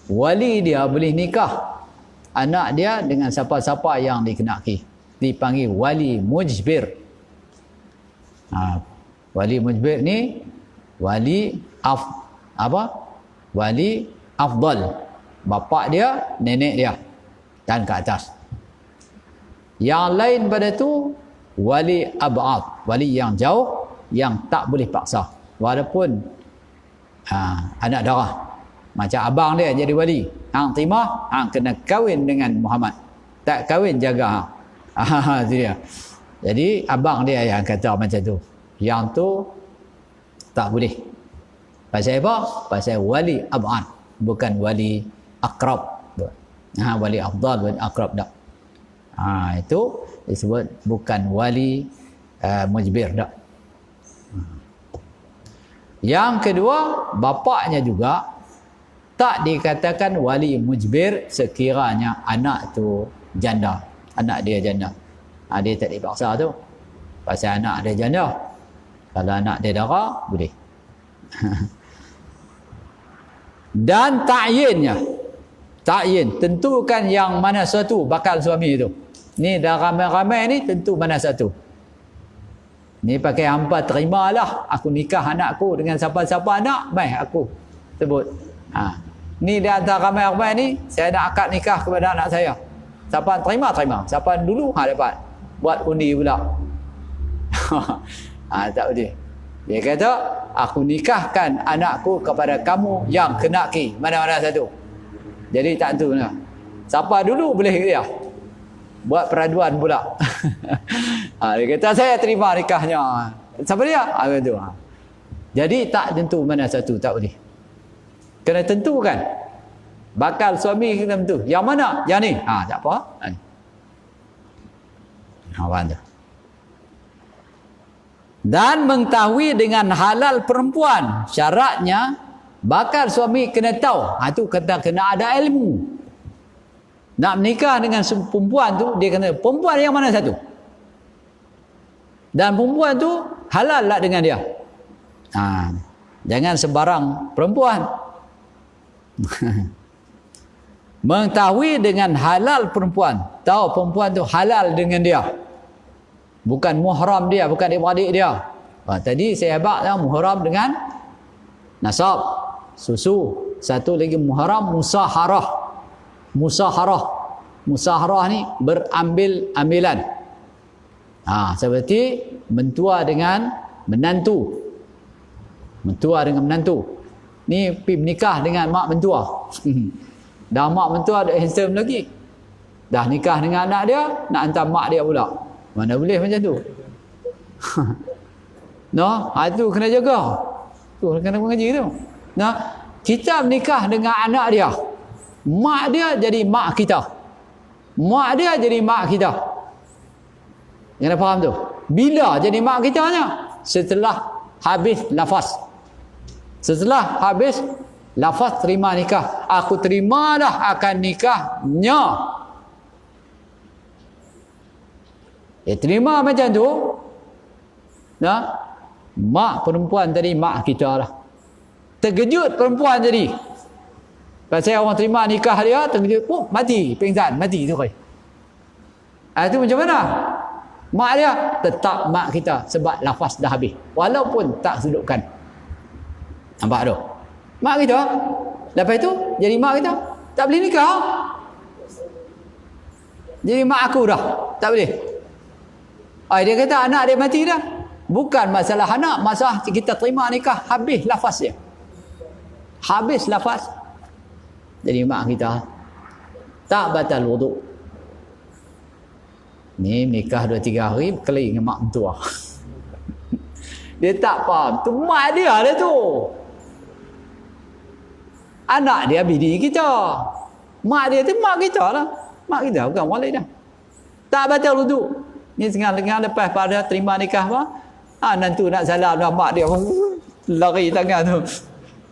Speaker 1: Wali dia boleh nikah anak dia dengan siapa-siapa yang dikenali. Dipanggil wali mujbir. Wali mujbir ni wali wali afdal. Bapa dia, nenek dia dan ke atas. Yang lain pada tu wali ab'ad, wali yang jauh yang tak boleh paksa. Walaupun anak darah. Macam abang dia jadi wali. Hang terima, hang kena kahwin dengan Muhammad. Tak kahwin jaga. Itu dia. Jadi abang dia yang kata macam tu. Yang tu tak boleh. Pasal apa? Pasal wali ab'ad, bukan wali akrab. Wali afdal, wali akrab tak. Itu disebut bukan wali mujbir tak. Yang kedua, bapaknya juga tak dikatakan wali mujbir sekiranya anak tu janda. Anak dia janda. Dia tak dipaksa tu. Pasal anak dia janda. Kalau anak dia dara, boleh. Dan ta'yinnya. Ta'yin. Tentukan yang mana satu bakal suami itu. Ni dah ramai-ramai ni, tentu mana satu. Ni pakai hampa terimalah. Aku nikah anakku dengan siapa-siapa anak. Baik aku sebut. Ni di antara ramai-ramai ni, saya nak akad nikah kepada anak saya. Siapa terima, terima. Siapa dulu, dapat. Buat undi pula. Tak boleh. Dia kata, aku nikahkan anakku kepada kamu yang kenaki. Mana-mana satu. Jadi tak tentu lah. Siapa dulu boleh dia. Buat peraduan pula. Dia kata, saya terima nikahnya. Siapa dia? Itu. Jadi tak tentu mana satu. Tak boleh. Kena tentukan. Bakal suami kena tentu. Yang mana? Yang ni. Tak apa. Faham tu. Dan mengetahui dengan halal perempuan. Syaratnya, bakal suami kena tahu. Itu kena ada ilmu. Nak menikah dengan perempuan tu, dia kena, perempuan yang mana satu? Dan perempuan tu, halal lah dengan dia. Jangan sembarang perempuan. Mengetahui dengan halal perempuan. Tahu perempuan tu halal dengan dia. Bukan muhram dia, bukan adik-adik dia. Tadi saya abang muhram dengan nasab, susu. Satu lagi muhram musaharah. Musaharah ni berambil-ambilan. Seperti mentua dengan menantu. Mentua dengan menantu. Ni pergi menikah dengan mak mentua. Dah mak mentua dah handsome lagi. Dah nikah dengan anak dia, nak hantar mak dia pula. Mana boleh macam tu. Itu kena jaga. Tu kena mengaji tu. Kita menikah dengan anak dia. Mak dia jadi mak kita. Mak dia jadi mak kita. Kena faham tu. Bila jadi mak kitanya? Setelah habis lafaz. Setelah habis lafaz terima nikah. Aku terimalah akan nikahnya. Terima macam tu. Nah, mak perempuan tadi mak kita lah. Terkejut perempuan tadi. Pasal orang terima nikah dia, terkejut, mati, pingsan, mati tu. Itu macam mana? Mak dia tetap mak kita sebab lafaz dah habis. Walaupun tak sudutkan. Nampak tu? Mak kita, lepas tu jadi mak kita, tak boleh nikah. Jadi mak aku dah, tak boleh. Dia kata anak dia mati dah. Bukan masalah anak, masalah kita terima nikah, habis lafaz dia. Habis lafaz. Jadi mak kita tak batal wuduk. Ni nikah 2-3 hari keli dengan mak mentua. Dia tak faham. Tu mak dia lah tu. Anak dia bini kita. Mak dia tu mak kita lah. Mak kita bukan orang lain dah. Tak batal wuduk. Ni tengah-tengah lepas pada terima nikah apa? Nantu nak salam dah mak dia lari tangan tu.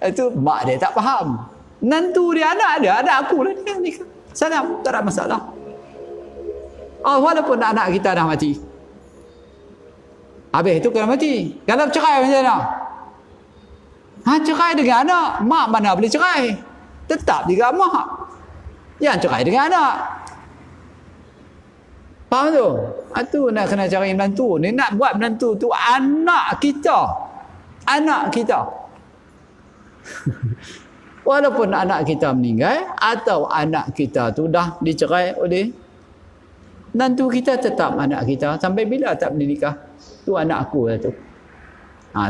Speaker 1: Itu mak dia tak faham. Nantu dia anak aku lah dia nikah. Salam, tak ada masalah. Walaupun anak kita dah mati. Habis itu kena mati. Kalau cerai macam mana? Cerai dengan anak. Mak mana boleh cerai? Tetap juga mak. Yang cerai dengan anak. Faham tu? Itu nak kena cari menantu. Ni nak buat menantu tu anak kita. Anak kita. Walaupun anak kita meninggal atau anak kita tu dah dicerai oleh menantu kita, tetap anak kita. Sampai bila tak boleh nikah? Tu anak aku lah tu.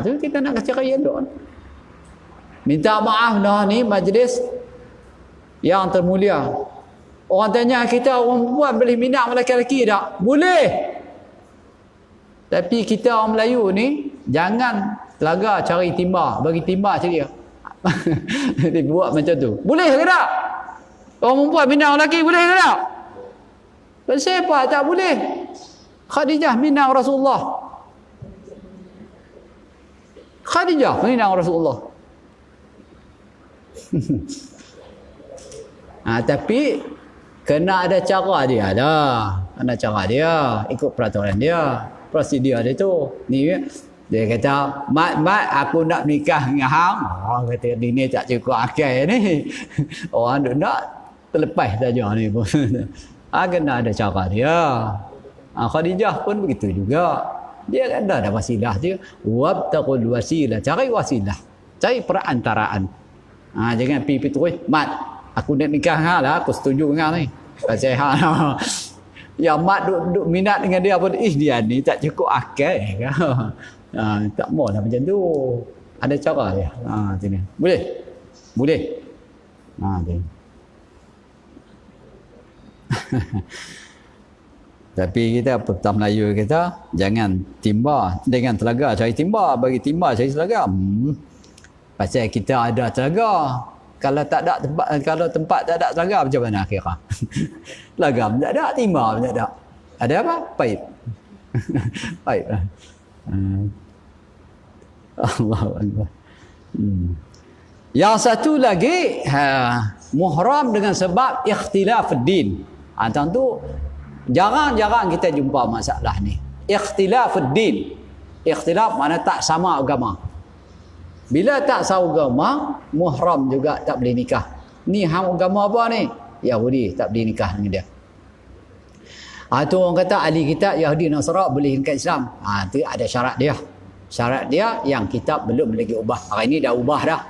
Speaker 1: Tu kita nak cerai elok. Minta maaf dah ni majlis yang termulia. Orang tanya kita, orang perempuan boleh minat lelaki-lelaki tak? Boleh. Tapi kita orang Melayu ni, jangan telaga cari timba. Bagi timba cari dia. Dia buat macam tu. Boleh ke tak? Orang perempuan minat lelaki boleh ke tak? Pasal apa tak boleh? Khadijah minat Rasulullah. Khadijah minat Rasulullah. Tapi kena ada cara dia dah. Kena cara dia. Ikut peraturan dia. Prosedur dia tu. Ni dia kata, mat aku nak nikah dengan hang. Orang kata ni tak cukup akal ni. Orang nak terlepas saja ni pun. Kena ada cara dia. Khadijah pun begitu juga. Dia ada wasilah dia. Wabtaqul wasilah. Cari wasilah. Cari perantaraan. Jangan pergi terus. Mat, aku nak nikah hang lah. Aku setuju dengan ni. Pasal hang. Yang mat duk minat dengan dia pun. Dia ni tak cukup akal. Tak mau lah macam tu. Ada cara dia. Sini. Boleh? Boleh. Tapi kita petam Melayu kita jangan timba dengan telaga cari timba, bagi timba cari telaga. Pasal kita ada telaga. Kalau tak ada tempat, kalau tempat tak ada telaga macam mana akhirnya? Telaga pun tak ada, timba pun tak ada. Ada apa? Paip. Paip lah. Allahu Akbar. Yang satu lagi muhram dengan sebab ikhtilaf din. Tentu jarang-jarang kita jumpa masalah ni. Ikhtilaf din. Ikhtilaf mana tak sama agama. Bila tak sama agama, muhram juga tak boleh nikah. Ni hang agama apa ni? Yahudi, tak boleh nikah dengan dia. Tu orang kata ahli kitab Yahudi Nasara boleh nikah Islam. Tu ada syarat dia. Syarat dia yang kitab belum lagi ubah. Hari ni dah ubah dah.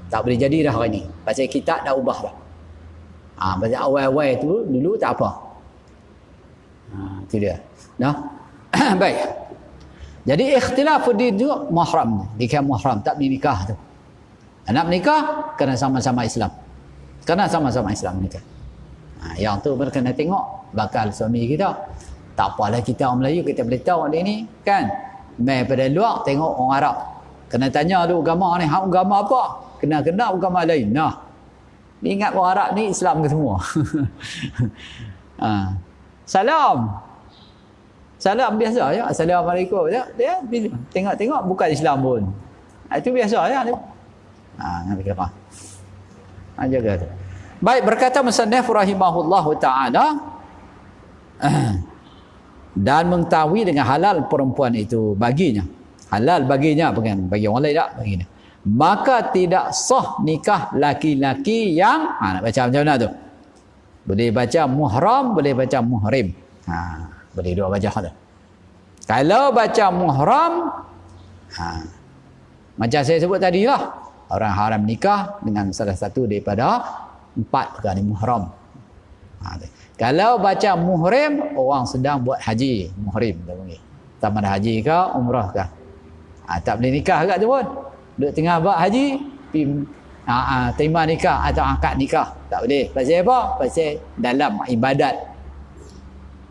Speaker 1: Tak boleh jadi dah hari ni. Pasal kitab dah ubah dah. Pasal awal-awal tu dulu tak apa. Itu dia. Nah. Baik. Jadi ikhtilaf din juga muhram. Nikah muhram tak boleh nikah tu. Nak menikah kena sama-sama Islam. Kena sama-sama Islam nikah. Yang tu mereka kena tengok bakal suami kita. Tak apalah kita orang Melayu kita boleh tahu dia ni kan. Mai pada luar tengok orang Arab. Kena tanya dulu agama ni, hang agama apa? Kena agama lain. Nah. Ni ingat orang Arab ni Islam ke semua. Salam. Salam biasa je. Assalamualaikum. Dia tengok-tengok bukan Islam pun. Itu biasa je dia. Nak kira. Jaga tu. Baik, berkata musannif rahimahullahu taala dan mengetahui dengan halal perempuan itu baginya. Halal baginya, bukan bagi orang lain tak, baginya. Maka tidak sah nikah laki-laki yang nak baca macam mana tu? Boleh baca muhram, boleh baca muhrim. Boleh dua baca tu. Kalau baca muhram, macam saya sebut tadi lah, orang haram nikah dengan salah satu daripada 4 perkara ni muhram. Kalau baca muhrim, orang sedang buat haji, muhrim dia panggil. Tamat haji ke umrah ke. Tak boleh nikah kat tu pun. Duduk tengah buat haji, terima nikah atau akad nikah. Tak boleh. Pasal apa? Pasal dalam ibadat.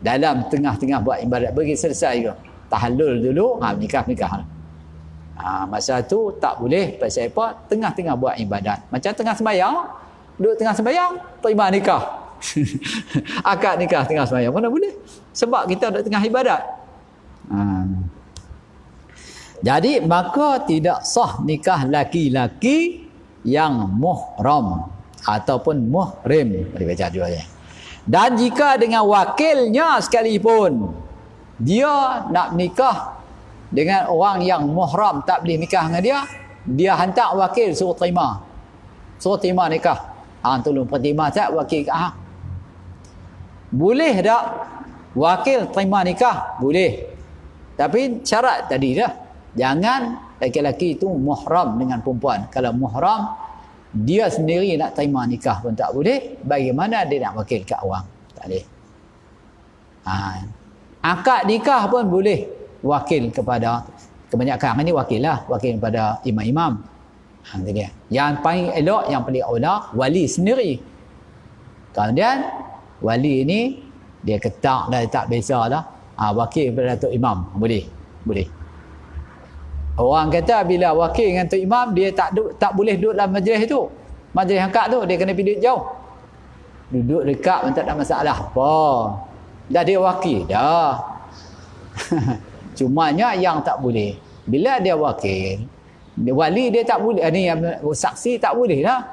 Speaker 1: Dalam tengah-tengah buat ibadat. Bagi selesai ke. Tahallul dulu, nikah. Masa tu tak boleh. Pasal apa? Tengah-tengah buat ibadat. Macam tengah sembahyang. Duduk tengah sembahyang, terima nikah. Akad nikah tengah sembahyang. Mana boleh? Sebab kita duduk tengah ibadat. Jadi maka tidak sah nikah laki-laki yang muhram ataupun muhrim. Boleh baca dua ya. Dan jika dengan wakilnya sekalipun dia nak nikah dengan orang yang muhram, tak boleh nikah dengan dia, dia hantar wakil suruh terima nikah. Tolong pertima tak wakil ke boleh tak wakil terima nikah? Boleh. Tapi syarat tadi dah. Jangan laki-laki itu muhram dengan perempuan. Kalau muhram, dia sendiri nak terima nikah pun tak boleh. Bagaimana dia nak wakil kat orang? Tak boleh. Akad nikah pun boleh wakil kepada, kebanyakan ini wakil lah, wakil kepada imam-imam. Itu dia. Yang paling elok, yang paling aula, wali sendiri. Kemudian wali ini dia ketak dah, tak biasa dah. Wakil kepada Datuk Imam. Boleh. Orang kata bila wakil dengan Tok Imam, dia tak boleh duduk dalam majlis tu. Majlis akad tu, dia kena pergi duduk jauh. Duduk dekat pun tak ada masalah apa. Dah dia wakil dah. Cumanya yang tak boleh, bila dia wakil, wali dia tak boleh, ni saksi tak boleh lah.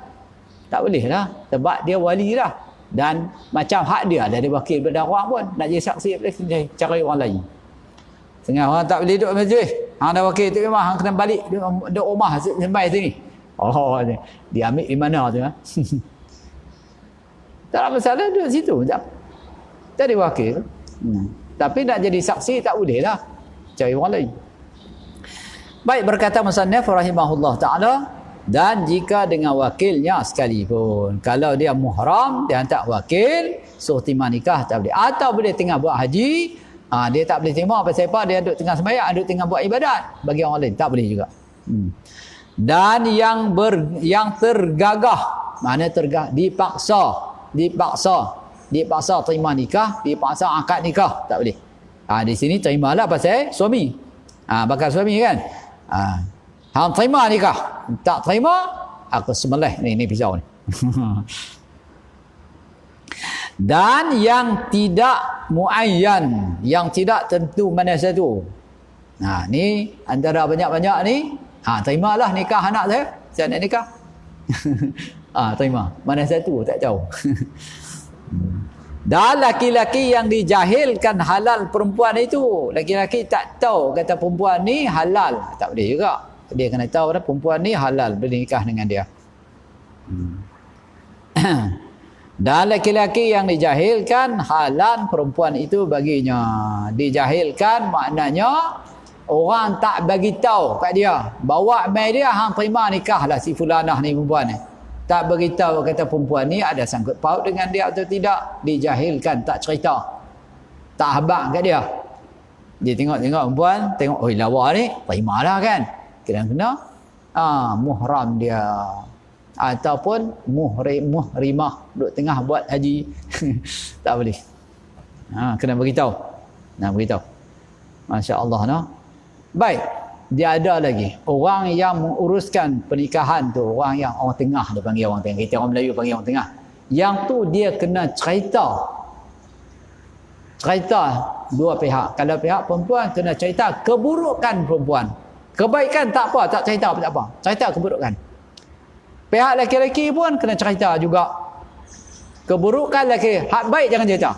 Speaker 1: Tak boleh lah. Sebab dia wali lah. Dan macam hak dia, ada wakil pada orang pun. Nak jadi saksi, boleh cari orang lain. Setengah orang tak boleh duduk majlis. Ada wakil tu memang kena balik duduk rumah sampai sini. Dia ambil di mana tu? Tak ada masalah duduk situ. Tak ada wakil. Tapi nak jadi saksi tak boleh lah. Cari orang lain. Baik, berkata musannaf rahimahullah ta'ala, dan jika dengan wakilnya sekalipun, kalau dia muhram, dia hantar wakil suruh terima nikah, tak boleh. Atau boleh tengah buat haji, dia tak boleh terima pasal apa? Dia duduk tengah sembahyang, duduk tengah buat ibadat. Bagi orang lain tak boleh juga. Dan yang tergagah, mana tergagah, dipaksa terima nikah, dipaksa akad nikah, tak boleh. Di sini terimalah pasal suami. Bakal suami kan. Hang terima nikah, tak terima, aku sembelih ni pisau ni. Dan yang tidak muayyan, yang tidak tentu mana satu. Ni antara banyak-banyak ni, terimalah nikah anak saya nak nikah. Terima. Mana satu tak tahu. Dan laki-laki yang dijahilkan halal perempuan itu, laki-laki tak tahu kata perempuan ni halal, tak boleh juga. Dia kena tahu dah perempuan ni halal, boleh nikah dengan dia. Dan laki-laki yang dijahilkan halal perempuan itu baginya. Dijahilkan maknanya orang tak bagi tahu kat dia. Bawa mai dia, hang terima nikah lah si fulanah ni perempuan ni. Tak beritahu kata perempuan ni ada sangkut paut dengan dia atau tidak. Dijahilkan, tak cerita. Tak habaq kat dia. Dia tengok perempuan, tengok, lawa ni, terimalah kan. Kena-kena muhram dia. Ataupun muhrimah, duduk tengah buat haji. Tak boleh. Kena beritahu. Nak beritahu. Masya Allah, no? Baik. Dia ada lagi orang yang menguruskan pernikahan tu, orang tengah, dia panggil orang tengah. Kita orang Melayu panggil orang tengah. Yang tu dia kena cerita dua pihak. Kalau pihak perempuan kena cerita keburukan perempuan. Kebaikan tak apa, tak cerita tak apa. Cerita keburukan. Pihak lelaki pun kena cerita juga keburukan lelaki. Hak baik jangan cerita.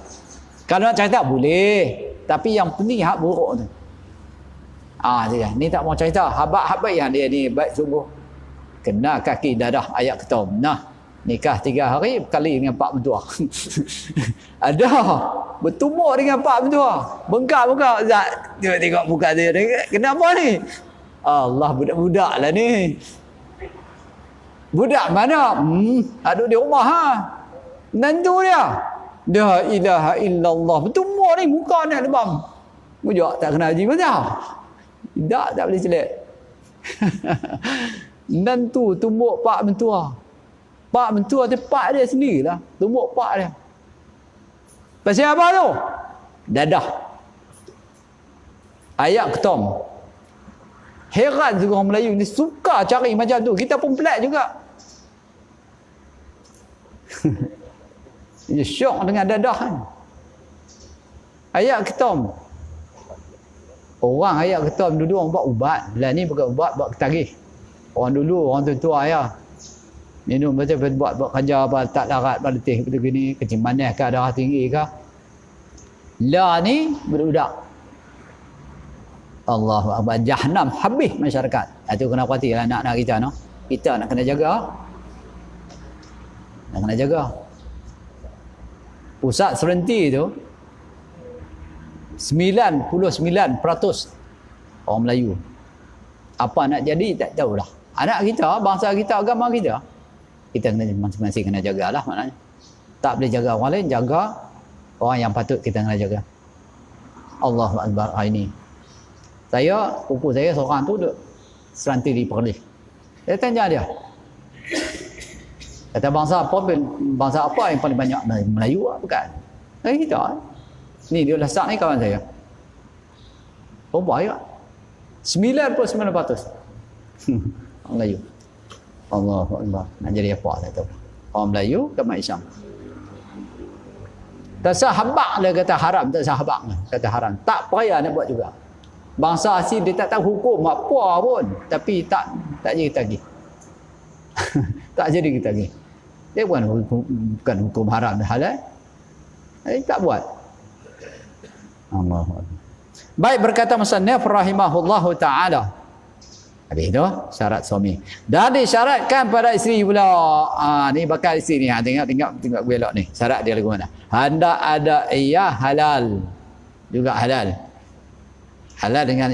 Speaker 1: Kalau nak cerita boleh. Tapi yang penting hak buruk tu. Dia. Ni tak mau cerita. Habak-habak yang dia ni baik sungguh. Kena kaki dadah ayat ketom. Nah, nikah 3 hari berkali dengan pak mentua. Ada. Bertumur dengan pak mentua. Bengkak-bengkak. Tengok muka dia. Kenapa ni? Allah, budak-budak lah ni. Budak mana? Aduk di rumah ha. Nantu dia. La ilaha illallah. Bertumur ni muka ni lebam. Budak tak kena haji macam. Tak boleh celik. Nantu tumbuk pak mentua. Pak mentua tu pak dia sendirilah. Tumbuk pak dia. Pasal apa tu? Dadah. Ayat ketom. Heran juga orang Melayu ni suka cari macam tu. Kita pun pelik juga. Dia syok dengan dadah kan. Ayat ketom. Orang ayat ketom dulu orang buat ubat. Lah ni bukan ubat, buat ketagih. Orang dulu, orang tua-tua ayah. Minum macam buat kerja apa, tak darat, letih, betul gini, kecil manis ke, darah tinggi ke. Lah ni, budak-budak. Allahu Akbar. Jahannam habis masyarakat. Itu kena hati lah anak-anak kita. No? Kita nak kena jaga. Nak kena jaga. Pusat Serenti tu 99% orang Melayu. Apa nak jadi tak tahulah. Anak kita, bangsa kita, agama kita, kita kena masing-masing kena jagalah maknanya. Tak boleh jaga orang lain, jaga orang yang patut kita kena jaga. Allahu Akbar. Ini saya, pupu saya seorang tu duduk Serenti di Perlis. Saya tanya dia, kata bangsa apa yang paling banyak Melayu bukan? Kita. Ni dia lasak ni kawan saya. Perempuan juga. 99% orang Melayu. Allahu Akbar. Nak jadi apa tak tahu. Orang Melayu ke Islam. Tak sahabak dia kata haram, tak sahabak kata haram. Tak payah nak buat juga. Bangsa asing dia tak tahu hukum apa pun, tapi tak jadi tagih. Tak jadi kita tagih. Dia bukan hukum haram dan halal. Tak buat. Allahu Akbar. Baik, berkata musannif rahimahullahu taala. Habis itu syarat suami. Dan disyaratkan pada isteri pula. Ni bakal isteri ni. Tengok belok ni. Syarat dia lagu mana? Hendak ada ia halal. Juga halal. Halal dengan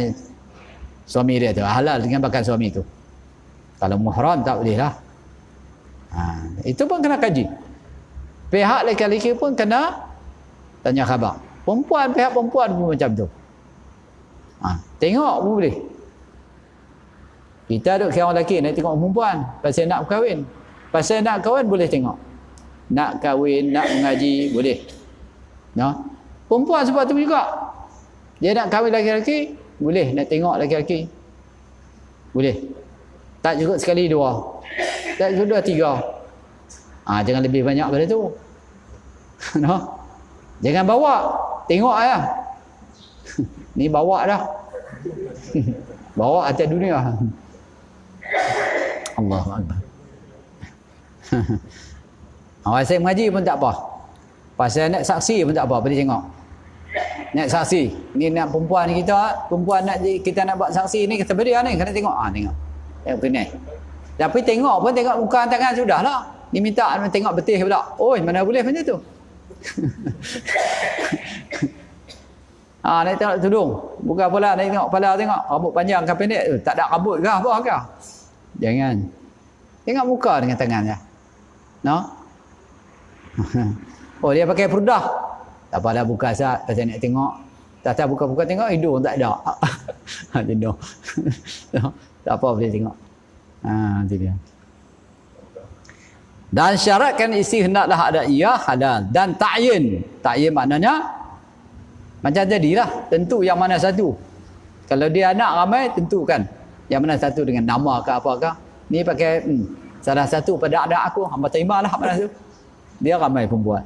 Speaker 1: suami dia tu. Halal dengan bakal suami tu. Kalau muhram tak boleh lah. Itu pun kena kaji. Pihak lelaki-lelaki pun kena tanya khabar. Pihak perempuan pun macam tu. Tengok pun boleh. Kita duduk kira orang lelaki nak tengok perempuan pasal nak kahwin. Pasal nak kahwin boleh tengok. Nak kahwin, nak mengaji boleh. No? Perempuan sebab tu juga. Dia nak kahwin lelaki-lelaki boleh, nak tengok lelaki-lelaki boleh. Tak cukup sekali 2. Tak cukup 3. Jangan lebih banyak pada tu. No? Jangan bawa. Tengok ayah. Ni bawa dah. Bawa atas dunia. Allahu Akbar. Pasal mengaji pun tak apa. Pasal nak saksi pun tak apa. Boleh tengok. Nak saksi. Ni nak perempuan kita. Perempuan nak kita nak buat saksi ni. Kita beri ni. Kena tengok. Tengok. Tengok benar. Tapi tengok pun tengok muka tangan sudah lah. Ni minta tengok betih pula. Oi, mana boleh macam tu. Nak tengok tudung. Bukan pula nak tengok kepala tengok. Rambut panjang ke pendek tu. Tak ada rambut ke apa ke. Jangan. Tengok muka dengan tangannya. No? Oh, dia pakai purdah. Tak apa dah buka sat. Pasal nak tengok. Tak buka-buka tengok hidung tak ada. Hidung. Tak apa boleh tengok. Itu dia. Dan syaratkan isi hendaklah ada ia halal. Dan ta'yin. Ta'yin maknanya macam jadilah. Tentu yang mana satu. Kalau dia anak ramai, tentukan. Yang mana satu dengan nama ke apakah. Ni pakai salah satu pada anak aku. Hamba terima lah mana tu. Dia ramai perempuan.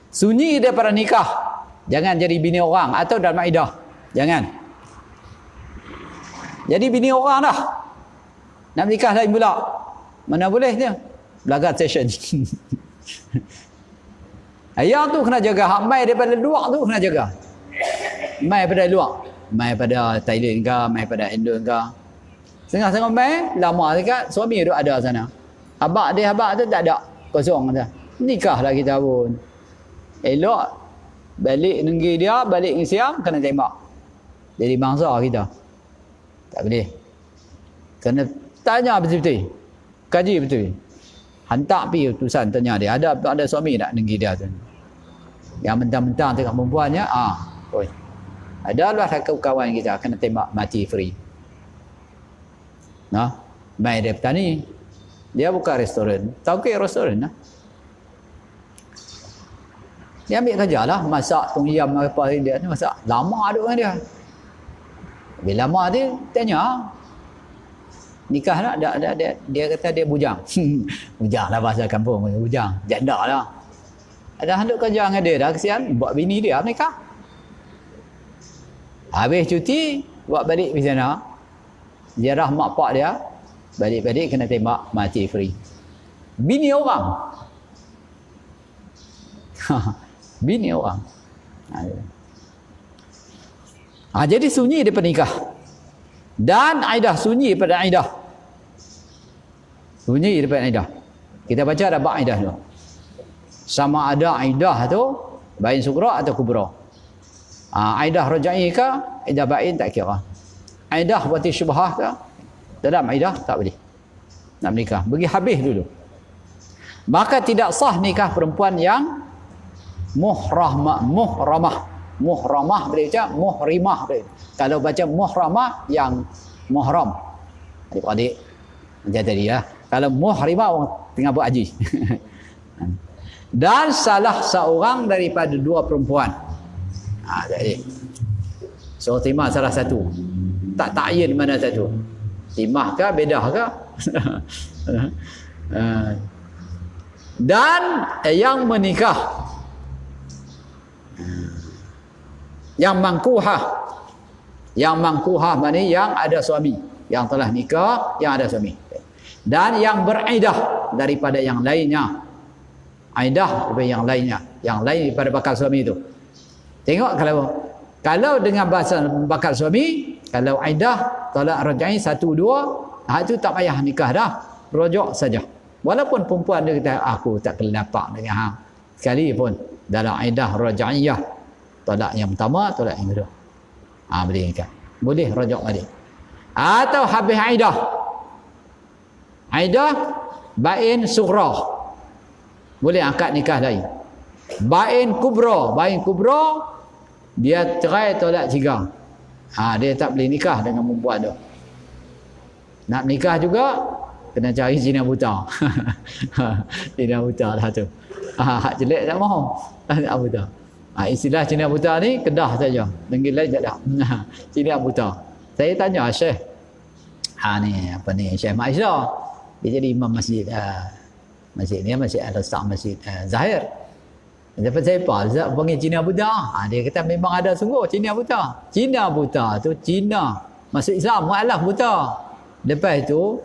Speaker 1: Sunyi daripada nikah. Jangan jadi bini orang. Atau dalam iddah. Jangan. Jadi bini orang dah. Nak nikah lain pula. Mana boleh dia. Belaga session. Ayah tu kena jaga. Hak mai daripada luar tu kena jaga. mai pada luar, mai pada Thailand ke, mai pada Indon ke. Setengah-setengah mai lama dekat suami duk ada sana. Abang tu tak ada, kosong dah. Nikahlah kita pun. Elok balik negeri dia, balik dengan siang kena tembak. Jadi bangsa kita. Tak boleh. Kena tanya betul-betul. Kaji betul. Hantar pergi utusan tanya dia, ada suami tak negeri dia tu. Yang mentang-mentang tengok perempuannya, oi. Adalah kawan kita kena tembak mati free. Nah, mai dia petani. Dia buka restoran. Tahu ke restoran lah. Dia ambil kerja lah. Masak, tungyam apa dia ni masak. Lama duduk dengan dia. Bila lama dia tanya. Nikah nak? Dia kata dia bujang. Bujang lah bahasa kampung. Bujang. Janda lah. Ada hendak kerja dengan dia dah. Kesian. Buat bini dia nikah. Habis cuti. Buat balik di sana. Ziarah mak pak dia. Balik-balik kena tembak mati free. Bini orang. Bini orang. Jadi sunyi daripada nikah. Dan aidah, sunyi daripada aidah. Sunyi daripada aidah. Kita baca ada bab aidah tu. Sama ada aidah tu bain sugra atau kubra. Aidah rajai ke, aidah bain tak kira. Aidah wati syubhah ke, dalam aidah tak boleh nak menikah, bagi habis dulu. Maka tidak sah nikah perempuan yang muhramah boleh baca muhrimah boleh. Kalau baca muhramah yang muhram, adik-adik macam tadi ya. Kalau muhrimah orang tengah buat haji. Dan salah seorang daripada dua perempuan, jadi so timah salah satu, tak ta'yin mana satu. Timah ke bedah ke. Dan yang menikah, yang mangkuhah maknanya yang ada suami, yang telah nikah, yang ada suami. Dan yang beriddah daripada yang lainnya. Aidah daripada yang lainnya, yang lain daripada bakal suami itu. Tengok kalau dengan bahasa bakal suami, kalau aidah talak rajai 1 2, itu tak payah nikah dah, rojak saja. Walaupun perempuan dia kata aku tak kelapa dengan hang sekali pun dalam aidah rajaiyah, talak yang pertama, talak yang kedua, boleh nikah, boleh rojak balik. Atau habis aidah bain sughra, boleh angkat nikah lain. Bain kubra dia cerai tolak cigang. Dia tak boleh nikah dengan perempuan tu. Nak nikah juga kena cari Cina buta. Cina buta lah tu. Hak jelek tak mahu. Tak buta. Istilah Cina buta ni Kedah saja. Negeri lain tak ada. Cina buta. Saya tanya Syekh. Syekh Maisha. Dia jadi imam masjid. Masjid ni Masjid Al-Aqsa, Masjid Zahir. Dapat saya panggil Cina buta. Dia kata memang ada sungguh Cina buta. Cina buta tu Cina masuk Islam, mualaf buta. Lepas tu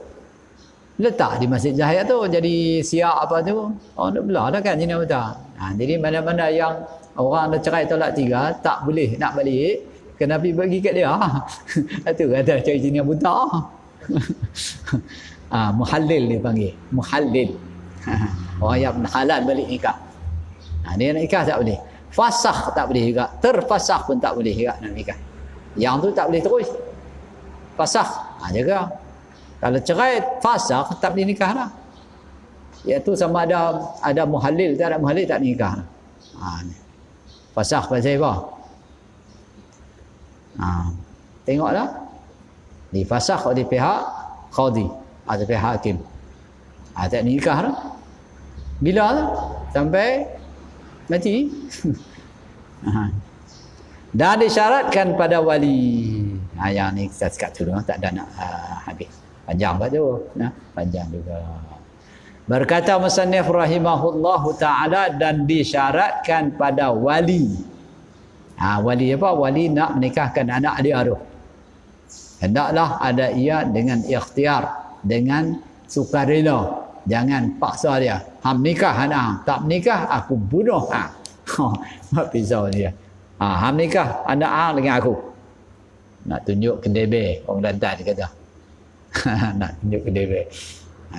Speaker 1: letak di Masjid Zahir tu jadi siap apa tu. Nak belah dah kan Cina buta. Jadi mana-mana yang orang dah cerai tolak 3 tak boleh nak balik, kena pergi bagi kat dia. Itu kata cari Cina buta. Muhallil dia panggil. Muhallil. Orang yang halal balik nikah. Dia nak nikah tak boleh. Fasakh tak boleh juga. Terfasakh pun tak boleh juga nak nikah. Yang tu tak boleh terus. Fasakh. Jaga. Kalau cerai fasakh tak boleh nikah lah. Iaitu sama ada muhalil, tak ada muhalil tak nikah lah. Fasakh pasal apa? Tengoklah. Difasakh oleh pihak qadi atau pihak hakim. Tak nikah lah. Bila lah? Sampai mati. Dan disyaratkan pada wali. Yang ni kita sekat dulu, tak ada nak habis. Panjang kat tu. Panjang juga. Berkata musannif rahimahullahu ta'ala, dan disyaratkan pada wali. Wali apa? Wali nak menikahkan anak dia tu. Hendaklah ada ia dengan ikhtiar, dengan sukarela. Jangan paksa dia. Ham nikah anak, tak menikah aku bunuh. Mak pisau dia. Hang nikah anak hang dengan aku. Nak tunjuk kedai ber, orang Kelantan dia kata. Nak tunjuk kedai ber.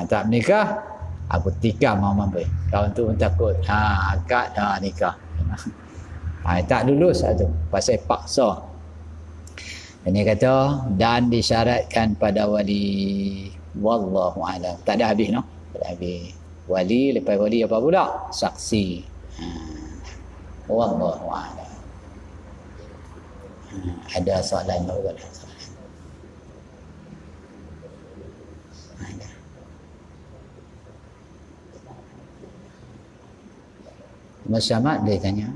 Speaker 1: Tak menikah, aku tikam mama ber. Kawan tu pun takut. Akad nikah. Tak lulus satu pasal paksa. Ini kata dan disyaratkan pada wali. Wallahu a'lam. Tak ada habis no? Tak ada habis. Wali, lepas wali apa pula? Saksi. Wallahu a'lam. Ada soalan baru ada soalan. Ada. Mas Syamad boleh tanya.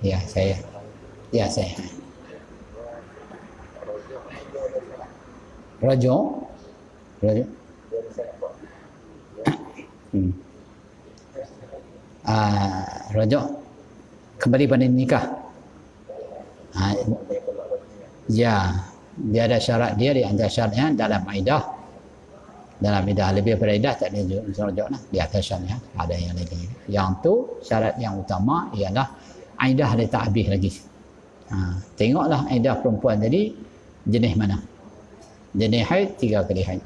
Speaker 1: Ya, saya. Ya, saya. Rajo. Rajo kembali pada nikah. Ya, dia ada syarat dia di antara syaratnya dalam iddah. Dalam iddah lebih pada iddah tak ada rajo lah. Di atas syaratnya ada yang lain. Yang tu syarat yang utama ialah iddah dia tak habis lagi. Tengoklah iddah perempuan tadi jenis mana. Jenis haid 3 kali haid.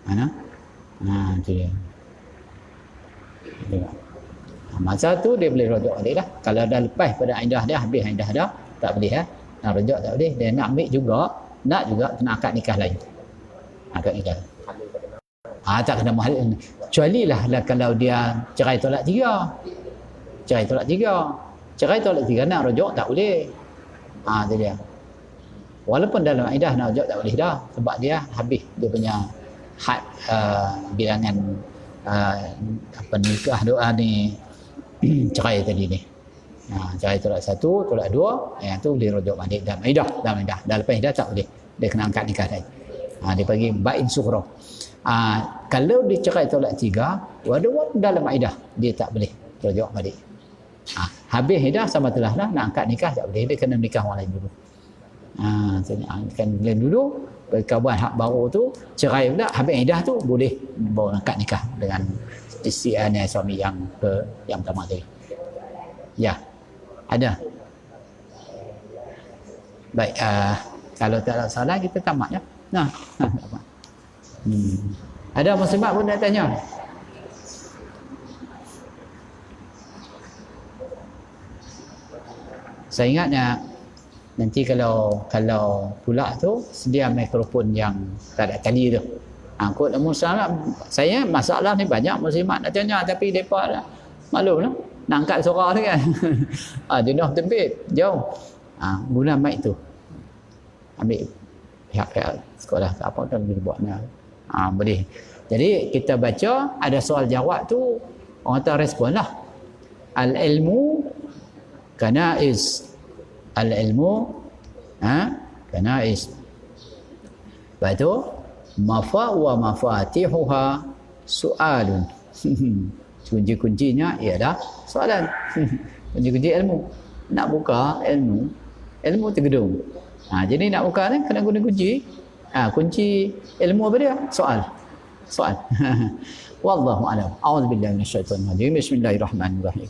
Speaker 1: Mana? Tu dia. Masa tu dia boleh rujuk balik lah. Kalau dah lepas pada iddah dia, habis iddah dah, tak boleh nak rujuk tak boleh. Dia nak ambil juga, kena akad nikah lain. Akad nikah. Tak kena mahal. Kecuali lah kalau dia cerai tolak 3. Cerai tolak 3 nak rujuk tak boleh. Tu dia. Walaupun dalam iddah nak rujuk tak boleh dah, sebab dia habis dia punya had bilangan nikah doa ni cerai tadi ni. Cerai tolak 1, tolak 2, yang tu boleh rujuk balik dalam iddah. Dah lepas iddah tak boleh. Dia kena angkat nikah tadi. Dia panggil bain sughra. Kalau dia cerai tolak 3, walaupun dalam iddah dia tak boleh rujuk balik. Habis iddah sama telah nak angkat nikah tak boleh, dia kena nikah orang lain dulu. Kan lain dulu kawan hak baru tu cerai pula, habis iddah tu boleh bawa angkat nikah dengan isteri suami yang pertama tadi. Ya, ada. Baik, kalau tak ada soalan kita tamat ya. Ada muslimat pun nak tanya. Saya ingatnya nanti kalau pula tu sedia mikrofon yang tak ada tali tu. Kot muslimat, saya masalah ni banyak muslimat nak tanya tapi depa malu lah. Nak angkat suara tu kan. Jenuh tempit, jauh. Guna mic tu. Ambil pihak-pihak sekolah tak apa kan boleh buat ni. Boleh. Jadi kita baca ada soal jawab tu orang tak respon lah. Al-ilmu kanais. Al-ilmu kanais. Lepas tu mafa wa mafatihuha su'alun. Kunci-kuncinya ialah soalan. Kunci-kunci ilmu. Nak buka ilmu tergedung. Jadi nak buka ni kena guna kunci. Kunci ilmu apa dia? Soal. Wallahu a'lam. A'udzubillahi minasyaitonir rajim. Bismillahirrahmanirrahim.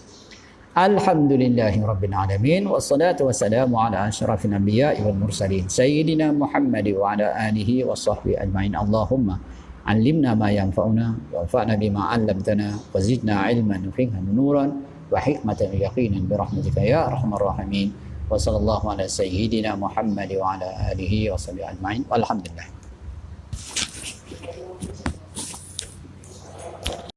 Speaker 1: Alhamdulillahirabbil alamin wassalatu wassalamu ala asyrafil anbiya'i wal mursalin sayyidina Muhammad wa ala alihi wa sahbihi ajmain. Allahumma allimna ma yanfa'una wanfa'na bima 'allamtana wa zidna 'ilman wa nuran wa hikmatan wa yaqinan bi rahmatika ya arhamar rahimin. Wa sallallahu ala sayyidina Muhammad wa ala alihi wa sahbihi ajmain. Alhamdulillah.